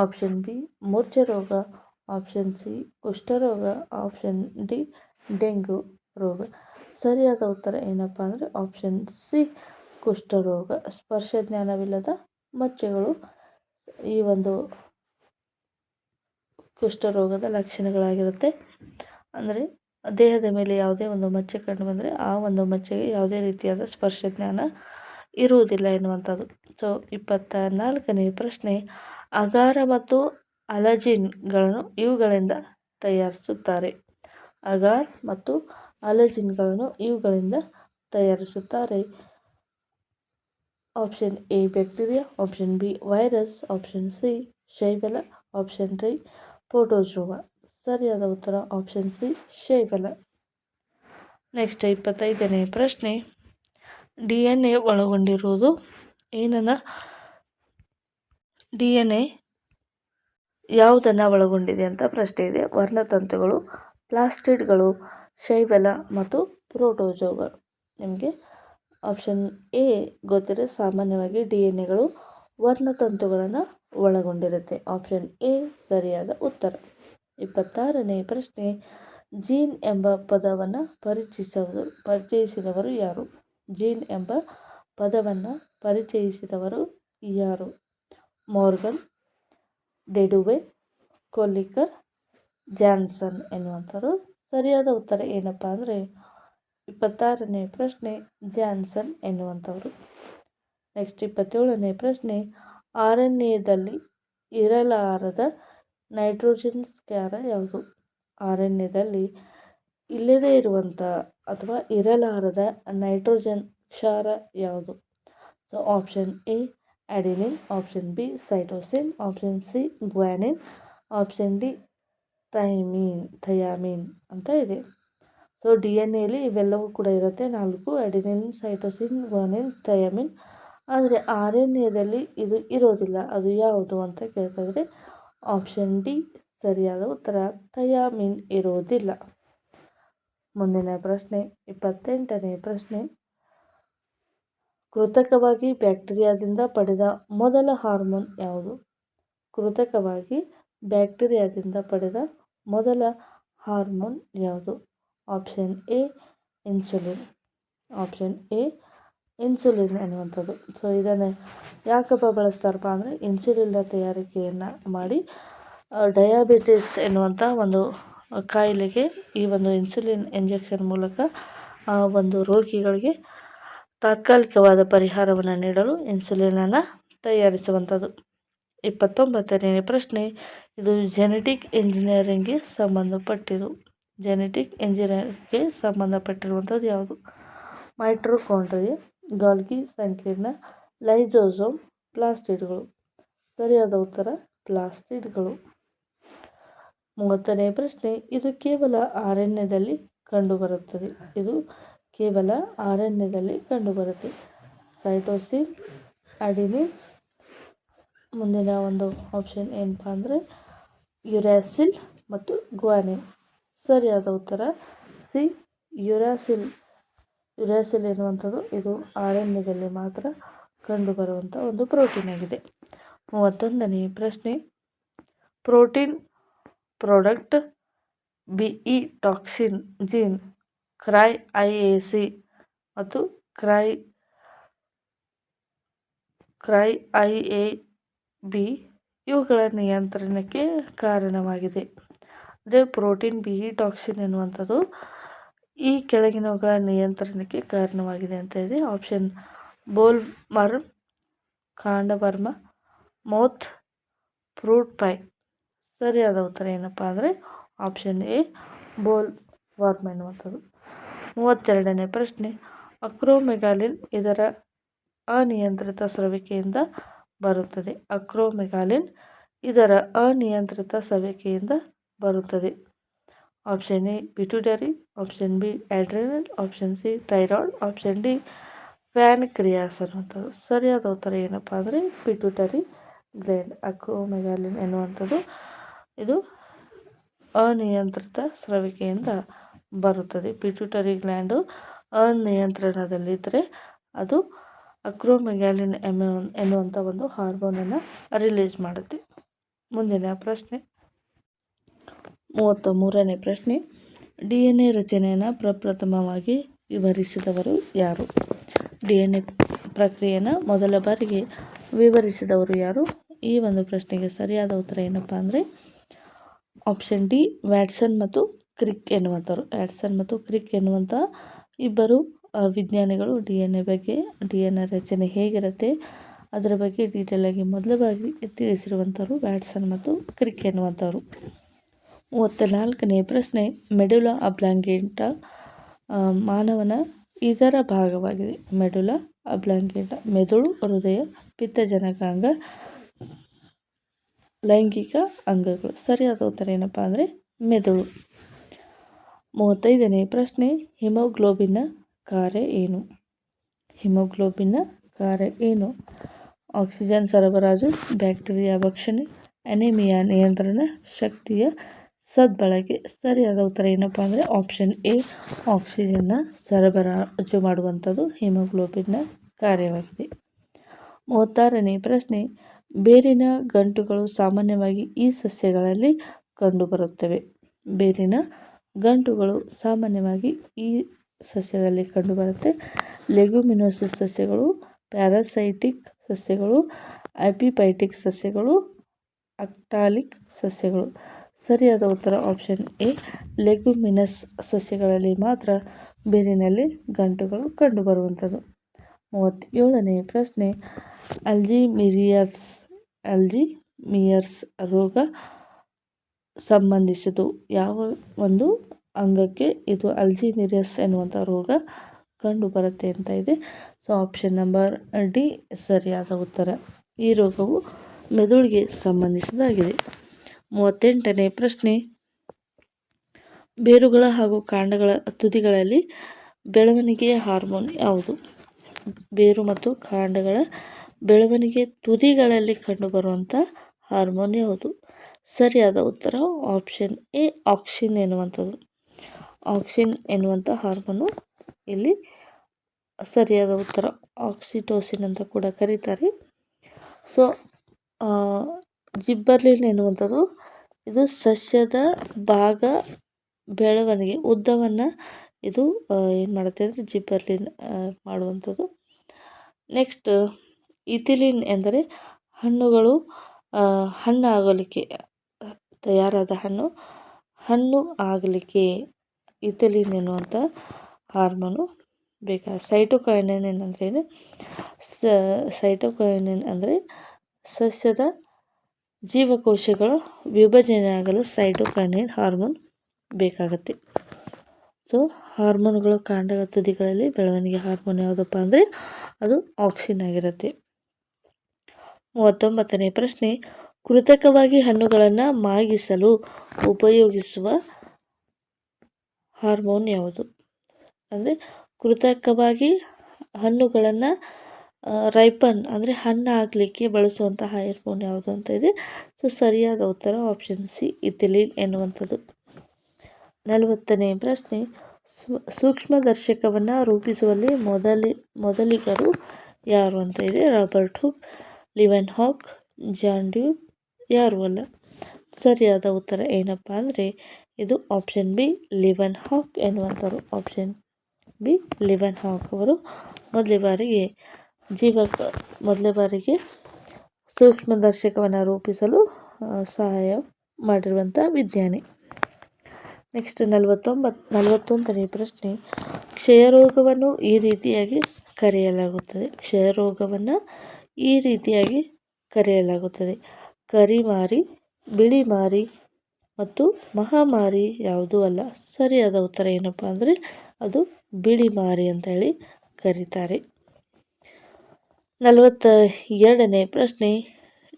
ಆಪ್ಷನ್ ಬಿ, ಮೂರ್ಛೆ ರೋಗ. ಆಪ್ಷನ್ ಸಿ, ಕುಷ್ಠರೋಗ. ಆಪ್ಷನ್ ಡಿ, ಡೆಂಗ್ಯೂ ರೋಗ. ಸರಿಯಾದ ಉತ್ತರ ಏನಪ್ಪ ಅಂದರೆ ಆಪ್ಷನ್ ಸಿ, ಕುಷ್ಠರೋಗ. ಸ್ಪರ್ಶ ಜ್ಞಾನವಿಲ್ಲದ ಮಚ್ಚೆಗಳು ಈ ಒಂದು ಕುಷ್ಠರೋಗದ ಲಕ್ಷಣಗಳಾಗಿರುತ್ತೆ. ಅಂದರೆ ದೇಹದ ಮೇಲೆ ಯಾವುದೇ ಒಂದು ಮಚ್ಚೆ ಕಂಡು ಬಂದರೆ ಆ ಒಂದು ಮಚ್ಚೆಗೆ ಯಾವುದೇ ರೀತಿಯಾದ ಸ್ಪರ್ಶ ಜ್ಞಾನ ಇರುವುದಿಲ್ಲ ಎನ್ನುವಂಥದ್ದು. ಸೊ 24ನೇ ಪ್ರಶ್ನೆ, ಅಗಾರ ಮತ್ತು ಅಲಜಿನ್ಗಳನ್ನು ಇವುಗಳಿಂದ ತಯಾರಿಸುತ್ತಾರೆ. ಅಗಾರ್ ಮತ್ತು ಅಲಜಿನ್ಗಳನ್ನು ಇವುಗಳಿಂದ ತಯಾರಿಸುತ್ತಾರೆ. Option A, bacteria. Option B, virus. Option C, ಶೈವಲ. Option D, protozoa. ಸರಿಯಾದ ಉತ್ತರ ಆಪ್ಷನ್ ಸಿ, ಶೈವಲ. ನೆಕ್ಸ್ಟ್ 25ನೇ ಪ್ರಶ್ನೆ, DNA ಒಳಗೊಂಡಿರುವುದು ಏನನ್ನ? DNA ಯಾವುದನ್ನು ಒಳಗೊಂಡಿದೆ ಅಂತ ಪ್ರಶ್ನೆ ಇದೆ. ವರ್ಣತಂತುಗಳು, ಪ್ಲಾಸ್ಟಿಡ್ಗಳು, ಶೈವಲ ಮತ್ತು ಪ್ರೋಟೋಜೋಗಳು. ನಿಮಗೆ ಆಪ್ಷನ್ ಎ ಗೊತ್ತಿದೆ. ಸಾಮಾನ್ಯವಾಗಿ DNA ವರ್ಣತಂತುಗಳನ್ನು ಒಳಗೊಂಡಿರುತ್ತೆ. ಆಪ್ಷನ್ ಎ ಸರಿಯಾದ ಉತ್ತರ. 26ನೇ ಪ್ರಶ್ನೆ, ಜೀನ್ ಎಂಬ ಪದವನ್ನು ಪರಿಚಯಿಸಿದವರು ಯಾರು? ಜೀನ್ ಎಂಬ ಪದವನ್ನು ಪರಿಚಯಿಸಿದವರು ಯಾರು? ಮಾರ್ಗನ್, ಡೆಡುವೆ, ಕೊಲ್ಲಿಕರ್, ಜಾನ್ಸನ್ ಎನ್ನುವಂಥವ್ರು. ಸರಿಯಾದ ಉತ್ತರ ಏನಪ್ಪ ಅಂದರೆ 26ನೇ ಪ್ರಶ್ನೆ ಜಾನ್ಸನ್ ಎನ್ನುವಂಥವ್ರು. ನೆಕ್ಸ್ಟ್ 27ನೇ ಪ್ರಶ್ನೆ, ಅರಣ್ಯದಲ್ಲಿ ಇರಲಾರದ ನೈಟ್ರೋಜನ್ ಕ್ಷಾರ ಯಾವುದು? ಅರಣ್ಯದಲ್ಲಿ ಇಲ್ಲದೇ ಇರುವಂಥ ಅಥವಾ ಇರಲಾರದ ನೈಟ್ರೋಜನ್ ಕ್ಷಾರ ಯಾವುದು? So option A adenine, option B cytosine, option C guanine, option D thiamine ಅಂತ ಇದೆ. ಸೊ DNA ಇವೆಲ್ಲವೂ ಕೂಡ ಇರುತ್ತೆ 4: ಅಡೆನಿನ್, ಸೈಟೋಸಿನ್, ಗ್ವಾನಿನ್, ಥಯಾಮಿನ್. ಆದರೆ ಅರಣ್ಯದಲ್ಲಿ ಇದು ಇರೋದಿಲ್ಲ, ಅದು ಯಾವುದು ಅಂತ ಕೇಳ್ತಾಯಿದ್ರೆ ಆಪ್ಷನ್ ಡಿ ಸರಿಯಾದ ಉತ್ತರ, ಥಯಾಮಿನ್ ಇರೋದಿಲ್ಲ. ಮುಂದಿನ ಪ್ರಶ್ನೆ 28ನೇ ಪ್ರಶ್ನೆ, ಕೃತಕವಾಗಿ ಬ್ಯಾಕ್ಟೀರಿಯಾದಿಂದ ಪಡೆದ ಮೊದಲ ಹಾರ್ಮೋನ್ ಯಾವುದು? ಕೃತಕವಾಗಿ ಬ್ಯಾಕ್ಟೀರಿಯಾದಿಂದ ಪಡೆದ ಮೊದಲ ಹಾರ್ಮೋನ್ ಯಾವುದು? Option A insulin, option A insulin ಎನ್ನುವಂಥದ್ದು. ಸೊ ಇದನ್ನು ಯಾಕಪ್ಪ ಬಳಸ್ತಾರಪ್ಪ ಅಂದರೆ ಇನ್ಸುಲಿನ್ನ ತಯಾರಿಕೆಯನ್ನು ಮಾಡಿ ಡಯಾಬಿಟಿಸ್ ಎನ್ನುವಂಥ ಒಂದು ಕಾಯಿಲೆಗೆ ಈ ಒಂದು ಇನ್ಸುಲಿನ್ ಇಂಜೆಕ್ಷನ್ ಮೂಲಕ ಒಂದು ರೋಗಿಗಳಿಗೆ ತಾತ್ಕಾಲಿಕವಾದ ಪರಿಹಾರವನ್ನು ನೀಡಲು ಇನ್ಸುಲಿನನ್ನು ತಯಾರಿಸುವಂಥದ್ದು. 29ನೇ ಪ್ರಶ್ನೆ, ಇದು ಜೆನೆಟಿಕ್ ಇಂಜಿನಿಯರಿಂಗ್ಗೆ ಸಂಬಂಧಪಟ್ಟಿದ್ದು. ಜೆನೆಟಿಕ್ ಇಂಜಿನಿಯರಿಂಗ್ಗೆ ಸಂಬಂಧಪಟ್ಟಿರುವಂಥದ್ದು ಯಾವುದು? ಮೈಟ್ರೋಕಾಂಡ್ರಿಯಾ, ಗಾಲ್ಗಿ ಸಂಕೀರ್ಣ, ಲೈಸೋಸೋಮ್, ಪ್ಲಾಸ್ಟಿಡ್ಗಳು. ಸರಿಯಾದ ಉತ್ತರ ಪ್ಲಾಸ್ಟಿಡ್ಗಳು. 30ನೇ ಪ್ರಶ್ನೆ, ಇದು ಕೇವಲ ಅರಣ್ಯದಲ್ಲಿ ಕಂಡುಬರುತ್ತದೆ. ಇದು ಕೇವಲ ಅರಣ್ಯದಲ್ಲಿ ಕಂಡುಬರುತ್ತೆ. ಸೈಟೋಸಿನ್, ಅಡೆನಿನ್, ಮುಂದಿನ ಒಂದು ಆಪ್ಷನ್ ಏನಪ್ಪ ಅಂದರೆ ಯುರಾಸಿಲ್ ಮತ್ತು ಗ್ವಾನಿನ್. ಸರಿಯಾದ ಉತ್ತರ ಸಿ ಯುರಾಸಿಲ್. ಯುರಾಸಿಲ್ ಎನ್ನುವಂಥದ್ದು ಇದು ಅರಣ್ಯದಲ್ಲಿ ಮಾತ್ರ ಕಂಡುಬರುವಂಥ ಒಂದು ಪ್ರೋಟೀನ್ ಆಗಿದೆ. 31ನೇ ಪ್ರಶ್ನೆ, ಪ್ರೋಟೀನ್ ಪ್ರಾಡಕ್ಟ್ ಬಿಇ ಟಾಕ್ಸಿನ್ ಜೀನ್ CRY-IAC ಮತ್ತು CRY-IAB ಇವುಗಳ ನಿಯಂತ್ರಣಕ್ಕೆ ಕಾರಣವಾಗಿದೆ. ಅಂದರೆ ಪ್ರೋಟೀನ್ ಬಿಇ ಟಾಕ್ಸಿನ್ ಎನ್ನುವಂಥದ್ದು ಈ ಕೆಳಗಿನವುಗಳ ನಿಯಂತ್ರಣಕ್ಕೆ ಕಾರಣವಾಗಿದೆ ಅಂತ ಇದೆ. ಆಪ್ಷನ್ ಬೋಲ್ವರ್ಮ್, ಕಾಂಡವರ್ಮ, ಮೌತ್, ಫ್ರೂಟ್ ಫ್ಲೈ. ಸರಿಯಾದ ಉತ್ತರ ಏನಪ್ಪ ಅಂದರೆ ಆಪ್ಷನ್ ಎ ಬೋಲ್ವರ್ಮ್ ಎನ್ನುವಂಥದ್ದು. 32ನೇ ಪ್ರಶ್ನೆ, ಅಕ್ರೋಮೆಗಾಲಿನ್ ಇದರ ಅನಿಯಂತ್ರಿತ ಸ್ರವಿಕೆಯಿಂದ ಬರುತ್ತದೆ. ಅಕ್ರೋಮೆಗಾಲಿನ್ ಇದರ ಅನಿಯಂತ್ರಿತ ಸ್ರವಿಕೆಯಿಂದ ಬರುತ್ತದೆ. Option A pituitary, option B adrenal, option C thyroid, option D pancreas ಅನ್ನುವಂಥದ್ದು. ಸರಿಯಾದ ಉತ್ತರ ಏನಪ್ಪ ಅಂದರೆ ಪಿಟ್ಯೂಟರಿ ಗ್ಲ್ಯಾಂಡ್. ಅಕ್ರೋಮೆಗಾಲಿನ್ ಎನ್ನುವಂಥದ್ದು ಇದು ಅನಿಯಂತ್ರಿತ ಸ್ರವಿಕೆಯಿಂದ ಬರುತ್ತದೆ. ಪಿಟ್ಯೂಟರಿ ಗ್ಲ್ಯಾಂಡು ಅನಿಯಂತ್ರಣದಲ್ಲಿದ್ದರೆ ಅದು ಅಕ್ರೋಮೆಗಾಲಿನ್ ಎನ್ನುವಂಥ ಒಂದು ಹಾರ್ಮೋನನ್ನು ರಿಲೀಸ್ ಮಾಡುತ್ತೆ. ಮುಂದಿನ ಪ್ರಶ್ನೆ 33ನೇ ಪ್ರಶ್ನೆ, DNA ರಚನೆಯನ್ನು ಪ್ರಪ್ರಥಮವಾಗಿ ವಿವರಿಸಿದವರು ಯಾರು? DNA ಪ್ರಕ್ರಿಯೆಯನ್ನು ಮೊದಲ ಬಾರಿಗೆ ವಿವರಿಸಿದವರು ಯಾರು? ಈ ಒಂದು ಪ್ರಶ್ನೆಗೆ ಸರಿಯಾದ ಉತ್ತರ ಏನಪ್ಪ ಅಂದರೆ ಆಪ್ಷನ್ ಡಿ ವ್ಯಾಟ್ಸನ್ ಮತ್ತು ಕ್ರಿಕ್ ಎನ್ನುವಂಥವ್ರು. ವ್ಯಾಟ್ಸನ್ ಮತ್ತು ಕ್ರಿಕ್ ಎನ್ನುವಂಥ ಇಬ್ಬರು ವಿಜ್ಞಾನಿಗಳು DNA ರಚನೆ ಹೇಗಿರುತ್ತೆ ಅದರ ಬಗ್ಗೆ ಡೀಟೇಲಾಗಿ ಮೊದಲವಾಗಿ ತಿಳಿಸಿರುವಂಥವ್ರು ವ್ಯಾಟ್ಸನ್ ಮತ್ತು ಕ್ರಿಕ್ ಎನ್ನುವಂಥವ್ರು. 34ನೇ ಪ್ರಶ್ನೆ, ಮೆಡುಲಾ ಅಬ್ಲಾಂಗೇಟಾ ಮಾನವನ ಇದರ ಭಾಗವಾಗಿದೆ. ಮೆಡುಲಾ ಅಬ್ಲಾಂಗೇಟಾ ಮೆದುಳು, ಹೃದಯ, ಪಿತ್ತಜನಕಾಂಗ, ಲೈಂಗಿಕ ಅಂಗಗಳು. ಸರಿಯಾದ ಉತ್ತರ ಏನಪ್ಪ ಅಂದರೆ ಮೆದುಳು. 35ನೇ ಪ್ರಶ್ನೆ, ಹಿಮೋಗ್ಲೋಬಿನ್ನ ಕಾರ್ಯ ಏನು? ಹಿಮೋಗ್ಲೋಬಿನ್ನ ಕಾರ್ಯ ಏನು? ಆಕ್ಸಿಜನ್ ಸರಬರಾಜು, ಬ್ಯಾಕ್ಟೀರಿಯಾ ಭಕ್ಷಣೆ, ಅನಿಮಿಯಾ ನಿಯಂತ್ರಣ, ಶಕ್ತಿಯ ಸದ್ಬಳಕೆ. ಸರಿಯಾದ ಉತ್ತರ ಏನಪ್ಪ ಅಂದರೆ ಆಪ್ಷನ್ ಎ ಆಕ್ಸಿಜನ್ನ ಸರಬರಾಜು ಮಾಡುವಂಥದ್ದು ಹಿಮೋಗ್ಲೋಬಿನ್ನ ಕಾರ್ಯವಾಗಿದೆ. 36ನೇ ಪ್ರಶ್ನೆ, ಬೇರಿನ ಗಂಟುಗಳು ಸಾಮಾನ್ಯವಾಗಿ ಈ ಸಸ್ಯಗಳಲ್ಲಿ ಕಂಡುಬರುತ್ತವೆ. ಬೇರಿನ ಗಂಟುಗಳು ಸಾಮಾನ್ಯವಾಗಿ ಈ ಸಸ್ಯದಲ್ಲಿ ಕಂಡುಬರುತ್ತೆ. ಲೆಗ್ಯುಮಿನೋಸಸ್ ಸಸ್ಯಗಳು, ಪ್ಯಾರಾಸೈಟಿಕ್ ಸಸ್ಯಗಳು, ಎಪಿಫೈಟಿಕ್ ಸಸ್ಯಗಳು, ಅಕ್ಟಾಲಿಕ್ ಸಸ್ಯಗಳು. ಸರಿಯಾದ ಉತ್ತರ ಆಪ್ಷನ್ ಎ. ಲೆಗ್ಯುಮಿನಸ್ ಸಸ್ಯಗಳಲ್ಲಿ ಮಾತ್ರ ಬೇರಿನಲ್ಲಿ ಗಂಟುಗಳು ಕಂಡುಬರುವಂಥದ್ದು. 37ನೇ ಪ್ರಶ್ನೆ, ಅಲ್ಜಿಮಿಯರ್ಸ್ ರೋಗ ಸಂಬಂಧಿಸಿತು ಯಾವ ಒಂದು ಅಂಗಕ್ಕೆ ಇದು ಅಲ್ಜಿಮಿಯರ್ಸ್ ಎನ್ನುವಂಥ ರೋಗ ಕಂಡು ಬರುತ್ತೆ ಅಂತ ಇದೆ. ಸೊ ಆಪ್ಷನ್ ನಂಬರ್ ಡಿ ಸರಿಯಾದ ಉತ್ತರ. ಈ ರೋಗವು ಮೆದುಳಿಗೆ ಸಂಬಂಧಿಸಿದಾಗಿದೆ. 38ನೇ ಪ್ರಶ್ನೆ, ಬೇರುಗಳ ಹಾಗೂ ಕಾಂಡಗಳ ತುದಿಗಳಲ್ಲಿ ಬೆಳವಣಿಗೆಯ ಹಾರ್ಮೋನ್ ಯಾವುದು? ಬೇರು ಮತ್ತು ಕಾಂಡಗಳ ಬೆಳವಣಿಗೆ ತುದಿಗಳಲ್ಲಿ ಕಂಡುಬರುವಂಥ ಹಾರ್ಮೋನ್ ಯಾವುದು? ಸರಿಯಾದ ಉತ್ತರ ಆಪ್ಷನ್ ಎ ಆಕ್ಸಿನ್ ಎನ್ನುವಂಥದ್ದು. ಆಕ್ಸಿನ್ ಎನ್ನುವಂಥ ಹಾರ್ಮೋನು ಇಲ್ಲಿ ಸರಿಯಾದ ಉತ್ತರ. ಆಕ್ಸಿಟೋಸಿನ್ ಅಂತ ಕೂಡ ಕರೀತಾರೆ. ಸೊ ಜಿಬ್ಬರ್ಲಿನ್ ಎನ್ನುವಂಥದ್ದು ಇದು ಸಸ್ಯದ ಭಾಗ ಬೆಳವಣಿಗೆ ಉದ್ದವನ್ನು ಇದು ಏನು ಮಾಡುತ್ತೆ ಅಂದರೆ ಜಿಬ್ಬರ್ಲಿನ್ ಮಾಡುವಂಥದ್ದು. ನೆಕ್ಸ್ಟ್ ಇಥಿಲಿನ್ ಎಂದರೆ ಹಣ್ಣುಗಳು ಹಣ್ಣಾಗಲಿಕ್ಕೆ ತಯಾರಾದ ಹಣ್ಣು ಆಗಲಿಕ್ಕೆ ಇಥಿಲಿನ್ ಎನ್ನುವಂಥ ಹಾರ್ಮೋನು ಸೈಟೋಕೈನಿನ್ ಅಂದರೆ ಏನು? ಸೈಟೋಕೈನಿನ್ ಅಂದರೆ ಸಸ್ಯದ ಜೀವಕೋಶಗಳ ವಿಭಜನೆ ಆಗಲು ಸೈಟೋಕೈನಿನ್ ಹಾರ್ಮೋನ್ ಬೇಕಾಗುತ್ತೆ. ಸೊ ಹಾರ್ಮೋನ್ಗಳು ಕಾಂಡಗಳ ತುದಿಗಳಲ್ಲಿ ಬೆಳವಣಿಗೆ ಹಾರ್ಮೋನ್ ಯಾವುದಪ್ಪ ಅಂದರೆ ಅದು ಆಕ್ಸಿನ್ ಆಗಿರುತ್ತೆ. 39ನೇ ಪ್ರಶ್ನೆ, ಕೃತಕವಾಗಿ ಹಣ್ಣುಗಳನ್ನು ಮಾಗಿಸಲು ಉಪಯೋಗಿಸುವ ಹಾರ್ಮೋನ್ ಯಾವುದು? ಅಂದರೆ ಕೃತಕವಾಗಿ ಹಣ್ಣುಗಳನ್ನು ರೈಪನ್ ಅಂದರೆ ಹಣ್ಣು ಆಗಲಿಕ್ಕೆ ಬಳಸುವಂತಹ ಹಾರ್ಮೋನ್ ಯಾವುದು ಅಂತ ಇದೆ. ಸೊ ಸರಿಯಾದ ಉತ್ತರ ಆಪ್ಷನ್ ಸಿ ಇಥಿಲಿನ್ ಎನ್ನುವಂಥದ್ದು. 40ನೇ ಪ್ರಶ್ನೆ, ಸೂಕ್ಷ್ಮದರ್ಶಕವನ್ನು ರೂಪಿಸುವಲ್ಲಿ ಮೊದಲಿಗರು ಯಾರು ಅಂತ ಇದೆ. ರಾಬರ್ಟ್ ಹುಕ್, ಲಿವನ್ ಹಾಕ್, ಜಾನ್ ಡ್ಯೂ ಯಾರು ಅಲ್ಲ. ಸರಿಯಾದ ಉತ್ತರ ಏನಪ್ಪ ಅಂದರೆ ಇದು ಆಪ್ಷನ್ ಬಿ ಲಿವನ್ ಹಾಕ್ ಎನ್ನುವಂಥವ್ರು. ಆಪ್ಷನ್ ಬಿ ಲಿವನ್ ಹಾಕ್ ಅವರು ಮೊದಲ ಬಾರಿಗೆ ಸೂಕ್ಷ್ಮದರ್ಶಕವನ್ನು ರೂಪಿಸಲು ಸಹಾಯ ಮಾಡಿರುವಂಥ ವಿಜ್ಞಾನಿ. ನೆಕ್ಸ್ಟ್ 41ನೇ ಪ್ರಶ್ನೆ, ಕ್ಷಯರೋಗವನ್ನು ಈ ರೀತಿಯಾಗಿ ಕರೆಯಲಾಗುತ್ತದೆ. ಕರಿಮಾರಿ, ಬಿಳಿಮಾರಿ ಮತ್ತು ಮಹಾಮಾರಿ ಯಾವುದೂ ಅಲ್ಲ. ಸರಿಯಾದ ಉತ್ತರ ಏನಪ್ಪ ಅಂದರೆ ಅದು ಬಿಳಿಮಾರಿ ಅಂತ ಹೇಳಿ ಕರೀತಾರೆ. 42ನೇ ಪ್ರಶ್ನೆ,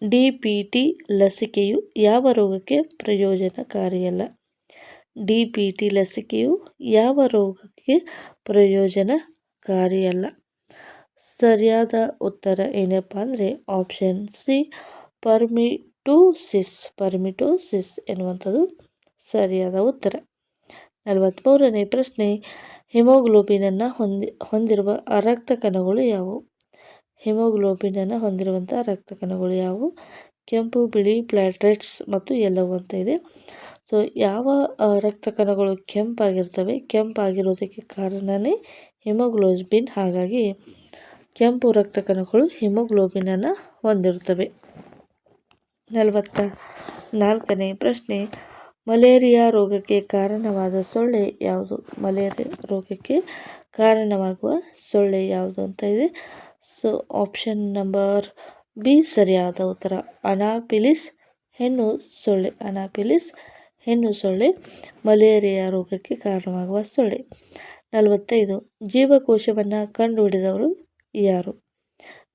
DPT ಲಸಿಕೆಯು ಯಾವ ರೋಗಕ್ಕೆ ಪ್ರಯೋಜನಕಾರಿಯಲ್ಲ? DPT ಲಸಿಕೆಯು ಯಾವ ರೋಗಕ್ಕೆ ಪ್ರಯೋಜನಕಾರಿಯಲ್ಲ? ಸರಿಯಾದ ಉತ್ತರ ಏನಪ್ಪ ಅಂದರೆ ಆಪ್ಷನ್ ಸಿ ಪರ್ಮಿಟೋಸಿಸ್ ಎನ್ನುವಂಥದ್ದು ಸರಿಯಾದ ಉತ್ತರ. 43ನೇ ಪ್ರಶ್ನೆ, ಹಿಮೋಗ್ಲೋಬಿನನ್ನು ಹೊಂದಿರುವ ರಕ್ತ ಕಣಗಳು ಯಾವುವು? ಹಿಮೋಗ್ಲೋಬಿನನ್ನು ಹೊಂದಿರುವಂಥ ರಕ್ತ ಕಣಗಳು ಯಾವುವು? ಕೆಂಪು, ಬಿಳಿ, ಪ್ಲಾಟೆಲೆಟ್ಸ್ ಮತ್ತು ಎಲ್ಲವೂ ಅಂತ ಇದೆ. ಸೊ ಯಾವ ರಕ್ತ ಕಣಗಳು ಕೆಂಪಾಗಿರ್ತವೆ? ಕೆಂಪಾಗಿರೋದಕ್ಕೆ ಕಾರಣವೇ ಹಿಮೋಗ್ಲೋಬಿನ್. ಹಾಗಾಗಿ ಕೆಂಪು ರಕ್ತ ಕಣಗಳು ಹಿಮೋಗ್ಲೋಬಿನನ್ನು ಹೊಂದಿರುತ್ತವೆ. 44ನೇ ಪ್ರಶ್ನೆ, ಮಲೇರಿಯಾ ರೋಗಕ್ಕೆ ಕಾರಣವಾದ ಸೊಳ್ಳೆ ಯಾವುದು? ಮಲೇರಿಯಾ ರೋಗಕ್ಕೆ ಕಾರಣವಾಗುವ ಸೊಳ್ಳೆ ಯಾವುದು ಅಂತ ಇದೆ. ಸೊ ಆಪ್ಷನ್ ನಂಬರ್ ಬಿ ಸರಿಯಾದ ಉತ್ತರ. ಅನಾಫಿಲಿಸ್ ಹೆಣ್ಣು ಸೊಳ್ಳೆ ಮಲೇರಿಯಾ ರೋಗಕ್ಕೆ ಕಾರಣವಾಗುವ ಸೊಳ್ಳೆ. 45 ಜೀವಕೋಶವನ್ನು ಕಂಡುಹಿಡಿದವರು ಯಾರು?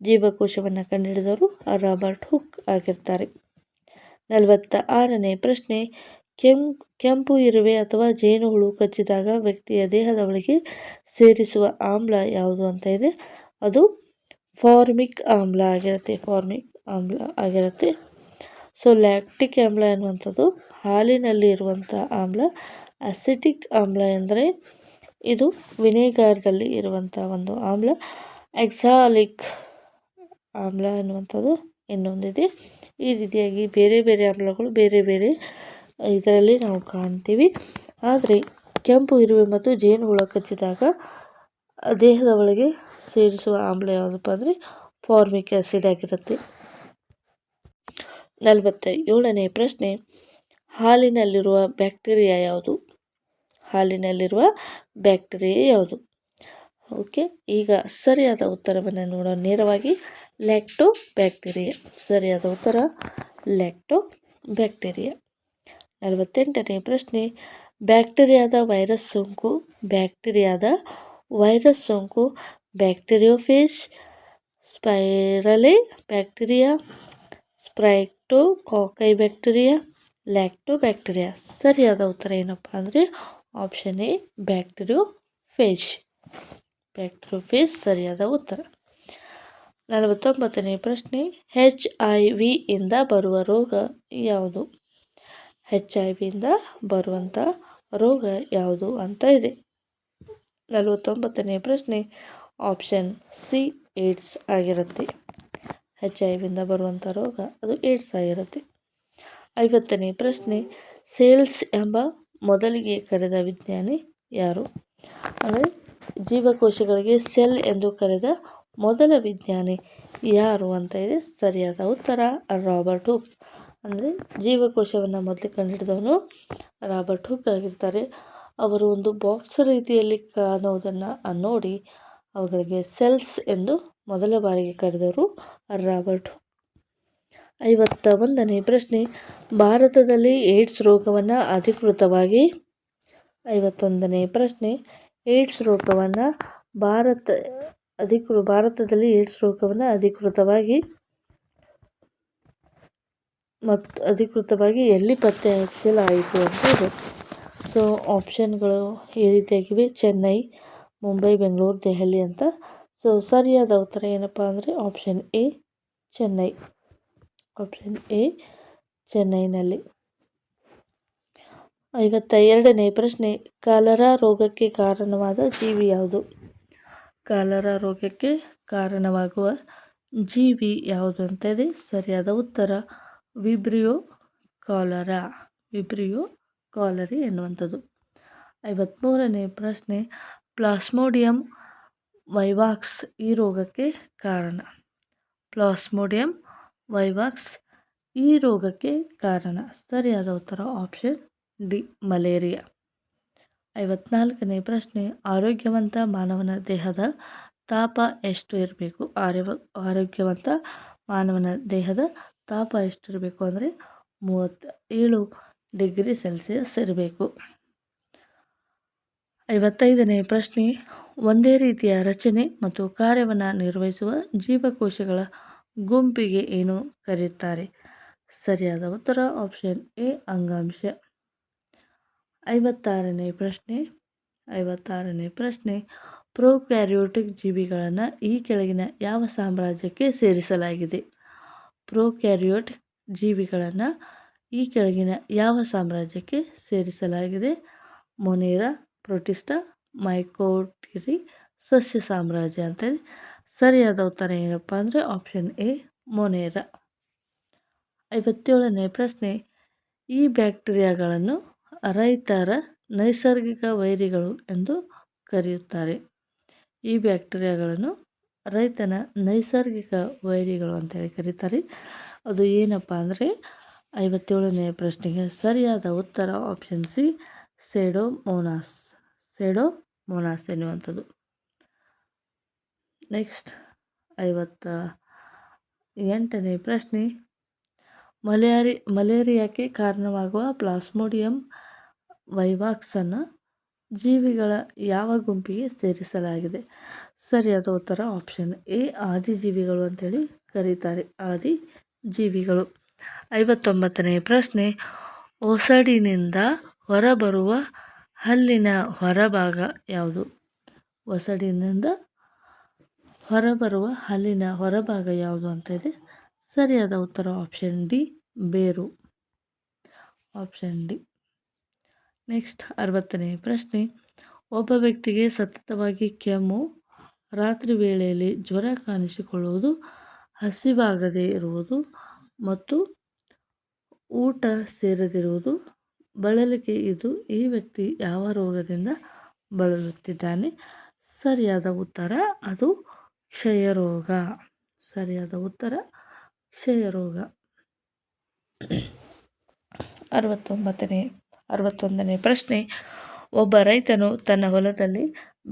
ಜೀವಕೋಶವನ್ನು ಕಂಡುಹಿಡಿದವರು ರಾಬರ್ಟ್ ಹುಕ್ ಆಗಿರ್ತಾರೆ. 46ನೇ ಪ್ರಶ್ನೆ, ಕೆಂಪು ಇರುವೆ ಅಥವಾ ಜೇನುಹುಳು ಕಚ್ಚಿದಾಗ ವ್ಯಕ್ತಿಯ ದೇಹದ ಒಳಗೆ ಸೇರಿಸುವ ಆಮ್ಲ ಯಾವುದು ಅಂತ ಇದೆ. ಅದು ಫಾರ್ಮಿಕ್ ಆಮ್ಲ ಆಗಿರುತ್ತೆ. ಸೊ ಲ್ಯಾಕ್ಟಿಕ್ ಆಮ್ಲ ಎನ್ನುವಂಥದ್ದು ಹಾಲಿನಲ್ಲಿ ಇರುವಂಥ ಆಮ್ಲ. ಅಸಿಟಿಕ್ ಆಮ್ಲ ಎಂದರೆ ಇದು ವಿನೆಗಾರ್ದಲ್ಲಿ ಇರುವಂಥ ಒಂದು ಆಮ್ಲ. ಎಕ್ಸಾಲಿಕ್ ಆಮ್ಲ ಎನ್ನುವಂಥದ್ದು ಇನ್ನೊಂದಿದೆ. ಈ ರೀತಿಯಾಗಿ ಬೇರೆ ಬೇರೆ ಆಮ್ಲಗಳು ಬೇರೆ ಬೇರೆ ಇದರಲ್ಲಿ ನಾವು ಕಾಣ್ತೀವಿ. ಆದರೆ ಕೆಂಪು ಇರುವೆ ಮತ್ತು ಜೇನುಹುಳ ಕಚ್ಚಿದಾಗ ದೇಹದ ಒಳಗೆ ಸೇರಿಸುವ ಆಮ್ಲ ಯಾವುದಪ್ಪ ಅಂದರೆ ಫಾರ್ಮಿಕ್ ಆ್ಯಸಿಡ್ ಆಗಿರುತ್ತೆ. 47ನೇ ಪ್ರಶ್ನೆ, ಹಾಲಿನಲ್ಲಿರುವ ಬ್ಯಾಕ್ಟೀರಿಯಾ ಯಾವುದು? ಹಾಲಿನಲ್ಲಿರುವ ಬ್ಯಾಕ್ಟೀರಿಯಾ ಯಾವುದು? ಓಕೆ, ಈಗ ಸರಿಯಾದ ಉತ್ತರವನ್ನು ನೋಡೋಣ. ನೇರವಾಗಿ ಲ್ಯಾಕ್ಟೋ ಬ್ಯಾಕ್ಟೀರಿಯಾ. ಸರಿಯಾದ ಉತ್ತರ ಲ್ಯಾಕ್ಟೋ ಬ್ಯಾಕ್ಟೀರಿಯಾ. 48ನೇ ಪ್ರಶ್ನೆ, ಬ್ಯಾಕ್ಟೀರಿಯಾದ ವೈರಸ್ ಸೋಂಕು ಬ್ಯಾಕ್ಟೀರಿಯೋಫೇಜ್, ಸ್ಪೈರಲೆ ಬ್ಯಾಕ್ಟೀರಿಯಾ, ಸ್ಟ್ರೆಪ್ಟೋಕಾಕೈ ಬ್ಯಾಕ್ಟೀರಿಯಾ, ಲ್ಯಾಕ್ಟೋಬ್ಯಾಕ್ಟೀರಿಯಾ. ಸರಿಯಾದ ಉತ್ತರ ಏನಪ್ಪ ಅಂದರೆ ಆಪ್ಷನ್ ಎ ಬ್ಯಾಕ್ಟೀರಿಯೋಫೇಜ್. ಸರಿಯಾದ ಉತ್ತರ. 49ನೇ ಪ್ರಶ್ನೆ, HIV ಇಂದ ಬರುವ ರೋಗ ಯಾವುದು? HIV ಇಂದ ಬರುವಂಥ ರೋಗ ಯಾವುದು ಅಂತ ಇದೆ. 49ನೇ ಪ್ರಶ್ನೆ, ಆಪ್ಷನ್ ಸಿ ಏಡ್ಸ್ ಆಗಿರುತ್ತೆ. HIV ಇಂದ ಬರುವಂಥ ರೋಗ ಅದು ಏಡ್ಸ್ ಆಗಿರುತ್ತೆ. 50ನೇ ಪ್ರಶ್ನೆ, ಸೆಲ್ಸ್ ಎಂಬ ಮೊದಲಿಗೆ ಕರೆದ ವಿಜ್ಞಾನಿ ಯಾರು? ಅಂದರೆ ಜೀವಕೋಶಗಳಿಗೆ ಸೆಲ್ ಎಂದು ಕರೆದ ಮೊದಲ ವಿಜ್ಞಾನಿ ಯಾರು ಅಂತ ಇದೆ. ಸರಿಯಾದ ಉತ್ತರ ರಾಬರ್ಟ್ ಹುಕ್. ಅಂದರೆ ಜೀವಕೋಶವನ್ನು ಮೊದಲು ಕಂಡುಹಿಡಿದವನು ರಾಬರ್ಟ್ ಹುಕ್ ಆಗಿರ್ತಾರೆ. ಅವರು ಒಂದು ಬಾಕ್ಸ್ ರೀತಿಯಲ್ಲಿ ಕಾಣೋದನ್ನು ನೋಡಿ ಅವುಗಳಿಗೆ ಸೆಲ್ಸ್ ಎಂದು ಮೊದಲ ಬಾರಿಗೆ ಕರೆದವರು ರಾಬರ್ಟ್ ಹುಕ್. 51ನೇ ಪ್ರಶ್ನೆ, ಭಾರತದಲ್ಲಿ ಏಡ್ಸ್ ರೋಗವನ್ನು ಅಧಿಕೃತವಾಗಿ 51ನೇ ಪ್ರಶ್ನೆ, ಏಡ್ಸ್ ರೋಗವನ್ನು ಭಾರತದಲ್ಲಿ ಏಡ್ಸ್ ರೋಗವನ್ನು ಅಧಿಕೃತವಾಗಿ ಎಲ್ಲಿ ಪತ್ತೆ ಹಚ್ಚಲಾಯಿತು ಅಂತ ಇದೆ. ಸೊ ಆಪ್ಷನ್ಗಳು ಈ ರೀತಿಯಾಗಿವೆ: ಚೆನ್ನೈ, ಮುಂಬೈ, ಬೆಂಗಳೂರು, ದೆಹಲಿ ಅಂತ. ಸೊ ಸರಿಯಾದ ಉತ್ತರ ಏನಪ್ಪ ಅಂದರೆ option A Chennai. Option A ಚೆನ್ನೈನಲ್ಲಿ. 52ನೇ ಪ್ರಶ್ನೆ, ಕಾಲರಾ ರೋಗಕ್ಕೆ ಕಾರಣವಾದ ಜೀವಿ ಯಾವುದು? ಕಾಲರಾ ರೋಗಕ್ಕೆ ಕಾರಣವಾಗುವ ಜೀವಿ ಯಾವುದು ಅಂತ ಇದೆ. ಸರಿಯಾದ ಉತ್ತರ ವಿಬ್ರಿಯೋ ಕಾಲರಿ ಎನ್ನುವಂಥದ್ದು. 53ನೇ ಪ್ರಶ್ನೆ, ಪ್ಲಾಸ್ಮೋಡಿಯಂ ವೈವಾಕ್ಸ್ ಈ ರೋಗಕ್ಕೆ ಕಾರಣ. ಪ್ಲಾಸ್ಮೋಡಿಯಂ ವೈವಾಕ್ಸ್ ಈ ರೋಗಕ್ಕೆ ಕಾರಣ. ಸರಿಯಾದ ಉತ್ತರ ಆಪ್ಷನ್ ಡಿ ಮಲೇರಿಯಾ. 54ನೇ ಪ್ರಶ್ನೆ, ಆರೋಗ್ಯವಂತ ಮಾನವನ ದೇಹದ ತಾಪ ಎಷ್ಟು ಇರಬೇಕು? ಆರೋಗ್ಯವಂತ ಮಾನವನ ದೇಹದ ತಾಪ ಎಷ್ಟಿರಬೇಕು ಅಂದರೆ 37 ಡಿಗ್ರಿ ಸೆಲ್ಸಿಯಸ್ ಇರಬೇಕು. 55ನೇ ಪ್ರಶ್ನೆ, ಒಂದೇ ರೀತಿಯ ರಚನೆ ಮತ್ತು ಕಾರ್ಯವನ್ನು ನಿರ್ವಹಿಸುವ ಜೀವಕೋಶಗಳ ಗುಂಪಿಗೆ ಏನು ಕರೆಯುತ್ತಾರೆ? ಸರಿಯಾದ ಉತ್ತರ ಆಪ್ಷನ್ ಎ ಅಂಗಾಂಶ. 56ನೇ ಪ್ರಶ್ನೆ, ಪ್ರೊಕ್ಯಾರಿಯೋಟಿಕ್ ಜೀವಿಗಳನ್ನು ಈ ಕೆಳಗಿನ ಯಾವ ಸಾಮ್ರಾಜ್ಯಕ್ಕೆ ಸೇರಿಸಲಾಗಿದೆ? ಪ್ರೊಕ್ಯಾರಿಯೋಟಿಕ್ ಜೀವಿಗಳನ್ನು ಈ ಕೆಳಗಿನ ಯಾವ ಸಾಮ್ರಾಜ್ಯಕ್ಕೆ ಸೇರಿಸಲಾಗಿದೆ? ಮೊನೇರಾ, ಪ್ರೋಟಿಸ್ಟಾ, ಮೈಕೋಟಿರಿ, ಸಸ್ಯ ಸಾಮ್ರಾಜ್ಯ ಅಂತೇಳಿ. ಸರಿಯಾದ ಉತ್ತರ ಏನಪ್ಪ ಅಂದರೆ ಆಪ್ಷನ್ ಎ ಮೊನೇರಾ. 57ನೇ ಪ್ರಶ್ನೆ, ಈ ಬ್ಯಾಕ್ಟೀರಿಯಾಗಳನ್ನು ರೈತರ ನೈಸರ್ಗಿಕ ವೈರಿಗಳು ಎಂದು ಕರೆಯುತ್ತಾರೆ. ಈ ಬ್ಯಾಕ್ಟೀರಿಯಾಗಳನ್ನು ರೈತನ ನೈಸರ್ಗಿಕ ವೈರಿಗಳು ಅಂತೇಳಿ ಕರೀತಾರೆ. ಅದು ಏನಪ್ಪ ಅಂದರೆ 57ನೇ ಪ್ರಶ್ನೆಗೆ ಸರಿಯಾದ ಉತ್ತರ ಆಪ್ಷನ್ ಸಿ ಸೆಡೋಮೋನಾಸ್ ಎನ್ನುವಂಥದ್ದು. ನೆಕ್ಸ್ಟ್ 58ನೇ ಪ್ರಶ್ನೆ, ಮಲೇರಿಯಾಕ್ಕೆ ಕಾರಣವಾಗುವ ಪ್ಲಾಸ್ಮೋಡಿಯಂ ವೈವಾಕ್ಸನ್ನು ಜೀವಿಗಳ ಯಾವ ಗುಂಪಿಗೆ ಸೇರಿಸಲಾಗಿದೆ? ಸರಿಯಾದ ಉತ್ತರ ಆಪ್ಷನ್ ಎ ಆದಿಜೀವಿಗಳು ಅಂತೇಳಿ ಕರೀತಾರೆ. ಆದಿಜೀವಿಗಳು. 59ನೇ ಪ್ರಶ್ನೆ, ಒಸಡಿನಿಂದ ಹೊರಬರುವ ಹಲ್ಲಿನ ಹೊರಭಾಗ ಯಾವುದು? ಒಸಡಿನಿಂದ ಹೊರಬರುವ ಹಲ್ಲಿನ ಹೊರಭಾಗ ಯಾವುದು ಅಂತ ಇದೆ. ಸರಿಯಾದ ಉತ್ತರ ಆಪ್ಷನ್ ಡಿ ಬೇರು. Option D. ನೆಕ್ಸ್ಟ್ 60ನೇ ಪ್ರಶ್ನೆ, ಒಬ್ಬ ವ್ಯಕ್ತಿಗೆ ಸತತವಾಗಿ ಕೆಮ್ಮು, ರಾತ್ರಿ ವೇಳೆಯಲ್ಲಿ ಜ್ವರ ಕಾಣಿಸಿಕೊಳ್ಳುವುದು, ಹಸಿವಾಗದೇ ಇರುವುದು ಮತ್ತು ಊಟ ಸೇರದಿರುವುದು, ಬಳಲಿಕೆ ಇದು ಈ ವ್ಯಕ್ತಿ ಯಾವ ರೋಗದಿಂದ ಬಳಲುತ್ತಿದ್ದಾನೆ? ಸರಿಯಾದ ಉತ್ತರ ಅದು ಕ್ಷಯರೋಗ. ಸರಿಯಾದ ಉತ್ತರ ಕ್ಷಯರೋಗ. 61ನೇ ಪ್ರಶ್ನೆ, ಒಬ್ಬ ರೈತನು ತನ್ನ ಹೊಲದಲ್ಲಿ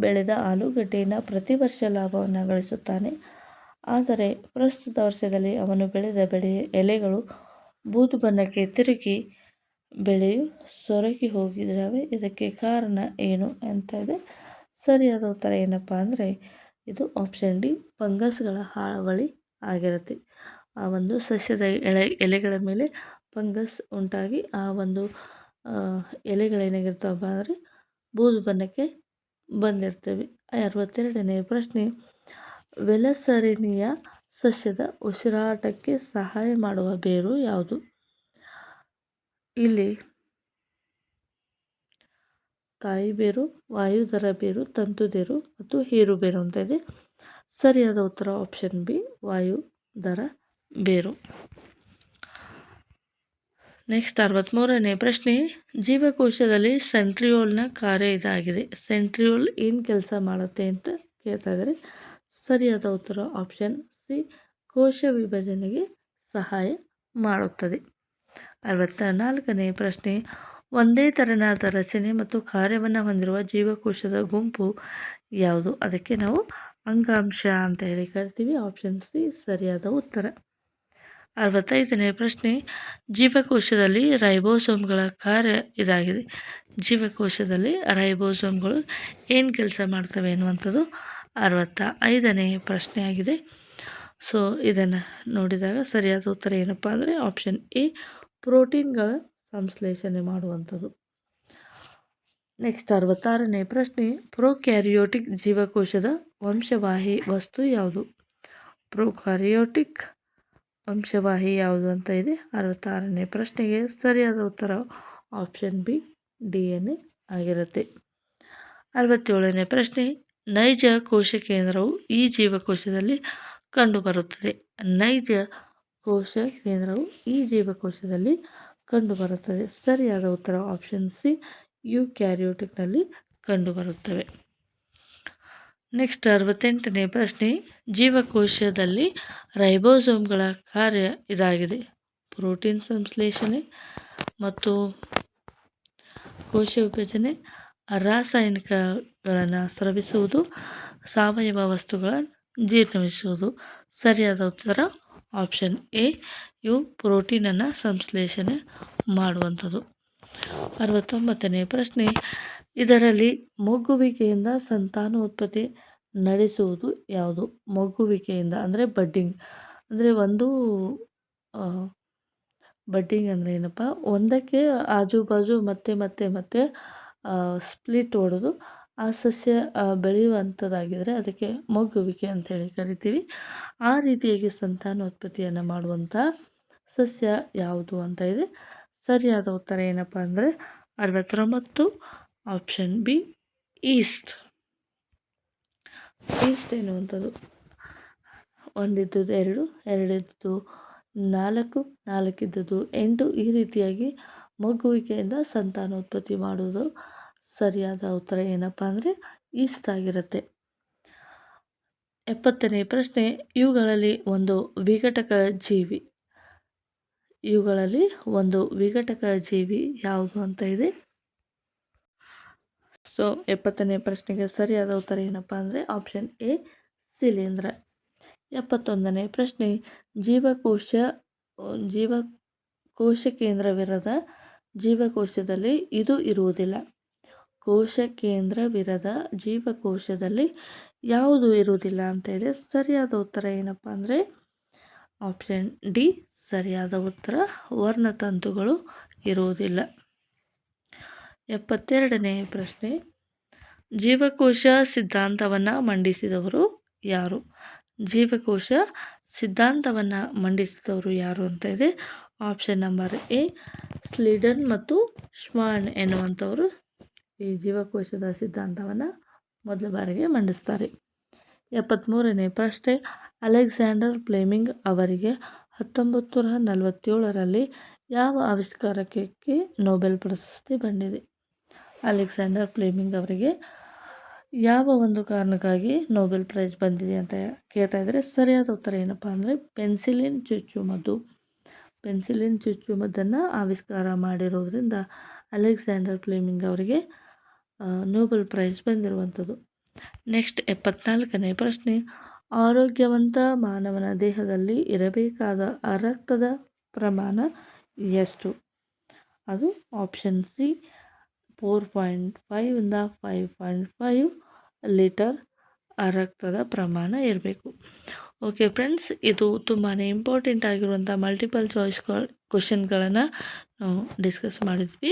ಬೆಳೆದ ಆಲೂಗಡ್ಡೆಯನ್ನು ಪ್ರತಿ ವರ್ಷ ಲಾಭವನ್ನು ಗಳಿಸುತ್ತಾನೆ. ಆದರೆ ಪ್ರಸ್ತುತ ವರ್ಷದಲ್ಲಿ ಅವನು ಬೆಳೆದ ಎಲೆಗಳು ಬೂದು ಬಣ್ಣಕ್ಕೆ ತಿರುಗಿ ಬೆಳೆಯು ಸೊರಗಿ ಹೋಗಿದ್ದಾವೆ. ಇದಕ್ಕೆ ಕಾರಣ ಏನು ಅಂತ ಇದೆ. ಸರಿಯಾದ ಉತ್ತರ ಏನಪ್ಪ ಅಂದರೆ ಇದು ಆಪ್ಷನ್ ಡಿ, ಫಂಗಸ್ಗಳ ಹಾವಳಿ ಆಗಿರುತ್ತೆ. ಆ ಒಂದು ಸಸ್ಯದ ಎಲೆಗಳ ಮೇಲೆ ಫಂಗಸ್ ಉಂಟಾಗಿ ಆ ಒಂದು ಎಲೆಗಳೇನಾಗಿರ್ತವಪ್ಪ ಅಂದರೆ ಬೂದು ಬಣ್ಣಕ್ಕೆ ಬಂದಿರ್ತವೆ. 62ನೇ ಪ್ರಶ್ನೆ, ವೆಲಸರೇನಿಯ ಸಸ್ಯದ ಉಸಿರಾಟಕ್ಕೆ ಸಹಾಯ ಮಾಡುವ ಬೇರು ಯಾವುದು? ಇಲ್ಲಿ ತಾಯಿ ಬೇರು, ವಾಯುದರ ಬೇರು, ತಂತುಬೇರು ಮತ್ತು ಹೀರುಬೇರು ಅಂತ ಇದೆ. ಸರಿಯಾದ ಉತ್ತರ ಆಪ್ಷನ್ ಬಿ, ವಾಯುದರ ಬೇರು. ನೆಕ್ಸ್ಟ್ 63ನೇ ಪ್ರಶ್ನೆ, ಜೀವಕೋಶದಲ್ಲಿ ಸೆಂಟ್ರಿಯೋಲ್ನ ಕಾರ್ಯ ಇದಾಗಿದೆ. ಸೆಂಟ್ರಿಯೋಲ್ ಏನು ಕೆಲಸ ಮಾಡುತ್ತೆ ಅಂತ ಕೇಳ್ತಾ ಇದ್ದಾರೆ. ಸರಿಯಾದ ಉತ್ತರ ಆಪ್ಷನ್ ಸಿ, ಕೋಶ ವಿಭಜನೆಗೆ ಸಹಾಯ ಮಾಡುತ್ತದೆ. 64ನೇ ಪ್ರಶ್ನೆ, ಒಂದೇ ತೆರನಾದ ರಚನೆ ಮತ್ತು ಕಾರ್ಯವನ್ನು ಹೊಂದಿರುವ ಜೀವಕೋಶದ ಗುಂಪು ಯಾವುದು? ಅದಕ್ಕೆ ನಾವು ಅಂಗಾಂಶ ಅಂತ ಹೇಳಿ ಕರಿತೀವಿ. ಆಪ್ಷನ್ ಸಿ ಸರಿಯಾದ ಉತ್ತರ. 65ನೇ ಪ್ರಶ್ನೆ, ಜೀವಕೋಶದಲ್ಲಿ ರೈಬೋಸೋಮ್ಗಳ ಕಾರ್ಯ ಇದಾಗಿದೆ. ಜೀವಕೋಶದಲ್ಲಿ ರೈಬೋಸೋಮ್ಗಳು ಏನು ಕೆಲಸ ಮಾಡ್ತವೆ ಎನ್ನುವಂಥದ್ದು 65ನೇ ಪ್ರಶ್ನೆ ಆಗಿದೆ. ಸೊ ಇದನ್ನು ನೋಡಿದಾಗ ಸರಿಯಾದ ಉತ್ತರ ಏನಪ್ಪ ಅಂದರೆ ಆಪ್ಷನ್ ಎ, ಪ್ರೋಟೀನ್ಗಳ ಸಂಶ್ಲೇಷಣೆ ಮಾಡುವಂಥದ್ದು. ನೆಕ್ಸ್ಟ್ 66ನೇ ಪ್ರಶ್ನೆ, ಪ್ರೊಕ್ಯಾರಿಯೋಟಿಕ್ ಜೀವಕೋಶದ ವಂಶವಾಹಿ ವಸ್ತು ಯಾವುದು? ಪ್ರೊಕಾರಿಯೋಟಿಕ್ ವಂಶವಾಹಿ ಯಾವುದು ಅಂತ ಇದೆ. 66ನೇ ಪ್ರಶ್ನೆಗೆ ಸರಿಯಾದ ಉತ್ತರ ಆಪ್ಷನ್ ಬಿ, DNA ಆಗಿರುತ್ತೆ. 67ನೇ ಪ್ರಶ್ನೆ, ನೈಜ ಕೋಶ ಕೇಂದ್ರವು ಈ ಜೀವಕೋಶದಲ್ಲಿ ಕಂಡುಬರುತ್ತದೆ. ನೈಜ ಕೋಶ ಕೇಂದ್ರವು ಈ ಜೀವಕೋಶದಲ್ಲಿ ಕಂಡುಬರುತ್ತದೆ. ಸರಿಯಾದ ಉತ್ತರ ಆಪ್ಷನ್ ಸಿ, ಯುಕ್ಯಾರಿಯೋಟಿಕ್ನಲ್ಲಿ ಕಂಡುಬರುತ್ತವೆ. ನೆಕ್ಸ್ಟ್ 68ನೇ ಪ್ರಶ್ನೆ, ಜೀವಕೋಶದಲ್ಲಿ ರೈಬೋಸೋಮ್ಗಳ ಕಾರ್ಯ ಇದಾಗಿದೆ. ಪ್ರೋಟೀನ್ ಸಂಶ್ಲೇಷಣೆ ಮತ್ತು ಕೋಶ ವಿಭಜನೆ, ರಾಸಾಯನಿಕಗಳನ್ನು ಸ್ರವಿಸುವುದು, ಸಾವಯವ ವಸ್ತುಗಳನ್ನು ಜೀರ್ಣಿಸುವುದು. ಸರಿಯಾದ ಉತ್ತರ ಆಪ್ಷನ್ ಎ, ಇವು ಪ್ರೋಟೀನನ್ನು ಸಂಶ್ಲೇಷಣೆ ಮಾಡುವಂಥದ್ದು. 69ನೇ ಪ್ರಶ್ನೆ, ಇದರಲ್ಲಿ ಮೊಗ್ಗುವಿಕೆಯಿಂದ ಸಂತಾನೋತ್ಪತ್ತಿ ನಡೆಸುವುದು ಯಾವುದು? ಮೊಗ್ಗುವಿಕೆಯಿಂದ ಅಂದರೆ ಬಡ್ಡಿಂಗ್ ಅಂದರೆ ಬಡ್ಡಿಂಗ್ ಅಂದರೆ ಏನಪ್ಪ, ಒಂದಕ್ಕೆ ಆಜು ಬಾಜು ಮತ್ತೆ ಸ್ಪ್ಲಿಟ್ ಹೊಡೆದು ಆ ಸಸ್ಯ ಬೆಳೆಯುವಂಥದ್ದಾಗಿದ್ದರೆ ಅದಕ್ಕೆ ಮೊಗ್ಗುವಿಕೆ ಅಂತೇಳಿ ಕರಿತೀವಿ. ಆ ರೀತಿಯಾಗಿ ಸಂತಾನೋತ್ಪತ್ತಿಯನ್ನು ಮಾಡುವಂಥ ಸಸ್ಯ ಯಾವುದು ಅಂತ ಇದೆ. ಸರಿಯಾದ ಉತ್ತರ ಏನಪ್ಪ ಅಂದರೆ 69 ಆಪ್ಷನ್ ಬಿ, ಈಸ್ಟ್ ಎನ್ನುವಂಥದ್ದು. ಒಂದಿದ್ದದ್ದು 2, 2 ಇದ್ದದ್ದು 4, 4 ಇದ್ದದ್ದು 8 ಈ ರೀತಿಯಾಗಿ ಮೊಗ್ಗುವಿಕೆಯಿಂದ ಸಂತಾನೋತ್ಪತ್ತಿ ಮಾಡುವುದು. ಸರಿಯಾದ ಉತ್ತರ ಏನಪ್ಪ ಅಂದರೆ ಈಸ್ಟ್ ಆಗಿರುತ್ತೆ. 70ನೇ ಪ್ರಶ್ನೆ, ಇವುಗಳಲ್ಲಿ ಒಂದು ವಿಘಟಕ ಜೀವಿ ಯಾವುದು ಅಂತ ಇದೆ. ಸೊ 70ನೇ ಪ್ರಶ್ನೆಗೆ ಸರಿಯಾದ ಉತ್ತರ ಏನಪ್ಪ ಅಂದರೆ ಆಪ್ಷನ್ ಎ, ಶಿಲೀಂಧ್ರ. 71ನೇ ಪ್ರಶ್ನೆ, ಕೋಶ ಕೇಂದ್ರವಿರದ ಜೀವಕೋಶದಲ್ಲಿ ಇದು ಇರುವುದಿಲ್ಲ. ಕೋಶ ಕೇಂದ್ರವಿರದ ಜೀವಕೋಶದಲ್ಲಿ ಯಾವುದು ಇರುವುದಿಲ್ಲ ಅಂತ ಇದೆ. ಸರಿಯಾದ ಉತ್ತರ ಏನಪ್ಪ ಅಂದರೆ ಆಪ್ಷನ್ ಡಿ ಸರಿಯಾದ ಉತ್ತರ, ವರ್ಣತಂತುಗಳು ಇರುವುದಿಲ್ಲ. 72ನೇ ಪ್ರಶ್ನೆ, ಜೀವಕೋಶ ಸಿದ್ಧಾಂತವನ್ನು ಮಂಡಿಸಿದವರು ಯಾರು? ಜೀವಕೋಶ ಸಿದ್ಧಾಂತವನ್ನು ಮಂಡಿಸಿದವರು ಯಾರು ಅಂತ ಇದೆ. ಆಪ್ಷನ್ ನಂಬರ್ ಎ, ಸ್ಲೀಡನ್ ಮತ್ತು ಶ್ವಾನ್ ಎನ್ನುವಂಥವರು ಈ ಜೀವಕೋಶದ ಸಿದ್ಧಾಂತವನ್ನು ಮೊದಲ ಬಾರಿಗೆ ಮಂಡಿಸ್ತಾರೆ. 73ನೇ ಪ್ರಶ್ನೆ, ಅಲೆಕ್ಸಾಂಡರ್ ಫ್ಲೆಮಿಂಗ್ ಅವರಿಗೆ 1947ರಲ್ಲಿ ಯಾವ ಆವಿಷ್ಕಾರಕ್ಕೆ ನೊಬೆಲ್ ಪ್ರಶಸ್ತಿ ಬಂದಿದೆ? ಅಲೆಕ್ಸಾಂಡರ್ ಫ್ಲೆಮಿಂಗ್ ಅವರಿಗೆ ಯಾವ ಒಂದು ಕಾರಣಕ್ಕಾಗಿ ನೊಬೆಲ್ ಪ್ರೈಸ್ ಬಂದಿದೆ ಅಂತ ಕೇಳ್ತಾ ಇದ್ದಾರೆ. ಸರಿಯಾದ ಉತ್ತರ ಏನಪ್ಪ ಅಂದರೆ ಪೆನ್ಸಿಲಿನ್ ಚುಚ್ಚುಮದ್ದು. ಪೆನ್ಸಿಲಿನ್ ಚುಚ್ಚುಮದ್ದನ್ನು ಆವಿಷ್ಕಾರ ಮಾಡಿರೋದ್ರಿಂದ ಅಲೆಕ್ಸಾಂಡರ್ ಫ್ಲೆಮಿಂಗ್ ಅವರಿಗೆ ನೋಬೆಲ್ ಪ್ರೈಸ್ ಬಂದಿರುವಂಥದ್ದು. ನೆಕ್ಸ್ಟ್ 74ನೇ ಪ್ರಶ್ನೆ, ಆರೋಗ್ಯವಂತ ಮಾನವನ ದೇಹದಲ್ಲಿ ಇರಬೇಕಾದ ರಕ್ತದ ಪ್ರಮಾಣ ಎಷ್ಟು? ಅದು ಆಪ್ಷನ್ ಸಿ 4.5 ಇಂದ 5.5 ಲೀಟರ್ ರಕ್ತದ ಪ್ರಮಾಣ ಇರಬೇಕು. ಓಕೆ ಫ್ರೆಂಡ್ಸ್, ಇದು ತುಂಬಾ ಇಂಪಾರ್ಟೆಂಟ್ ಆಗಿರುವಂಥ ಮಲ್ಟಿಪಲ್ ಚಾಯ್ಸ್ ಕ್ವಶನ್ಗಳನ್ನು ನಾವು ಡಿಸ್ಕಸ್ ಮಾಡಿದ್ವಿ.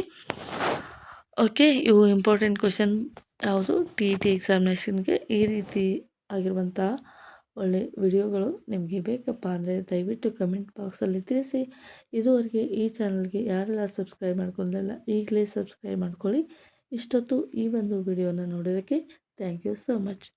ಓಕೆ, ಇವು ಇಂಪಾರ್ಟೆಂಟ್ ಕ್ವಶನ್ ಯಾವುದು TET ಎಕ್ಸಾಮಿನೇಷನ್ಗೆ ಈ ರೀತಿ ಆಗಿರುವಂಥ ಒಳ್ಳೆ ವಿಡಿಯೋಗಳು ನಿಮಗೆ ಬೇಕಪ್ಪ ಅಂದರೆ ದಯವಿಟ್ಟು ಕಮೆಂಟ್ ಬಾಕ್ಸಲ್ಲಿ ತಿಳಿಸಿ. ಇದುವರೆಗೆ ಈ ಚಾನಲ್ಗೆ ಯಾರೆಲ್ಲ ಸಬ್ಸ್ಕ್ರೈಬ್ ಮಾಡ್ಕೊಂಡಿಲ್ಲ ಈಗಲೇ ಸಬ್ಸ್ಕ್ರೈಬ್ ಮಾಡ್ಕೊಳ್ಳಿ. ಇಷ್ಟೊತ್ತು ಈ ಒಂದು ವಿಡಿಯೋನ ನೋಡೋದಕ್ಕೆ ಥ್ಯಾಂಕ್ ಯು ಸೋ ಮಚ್.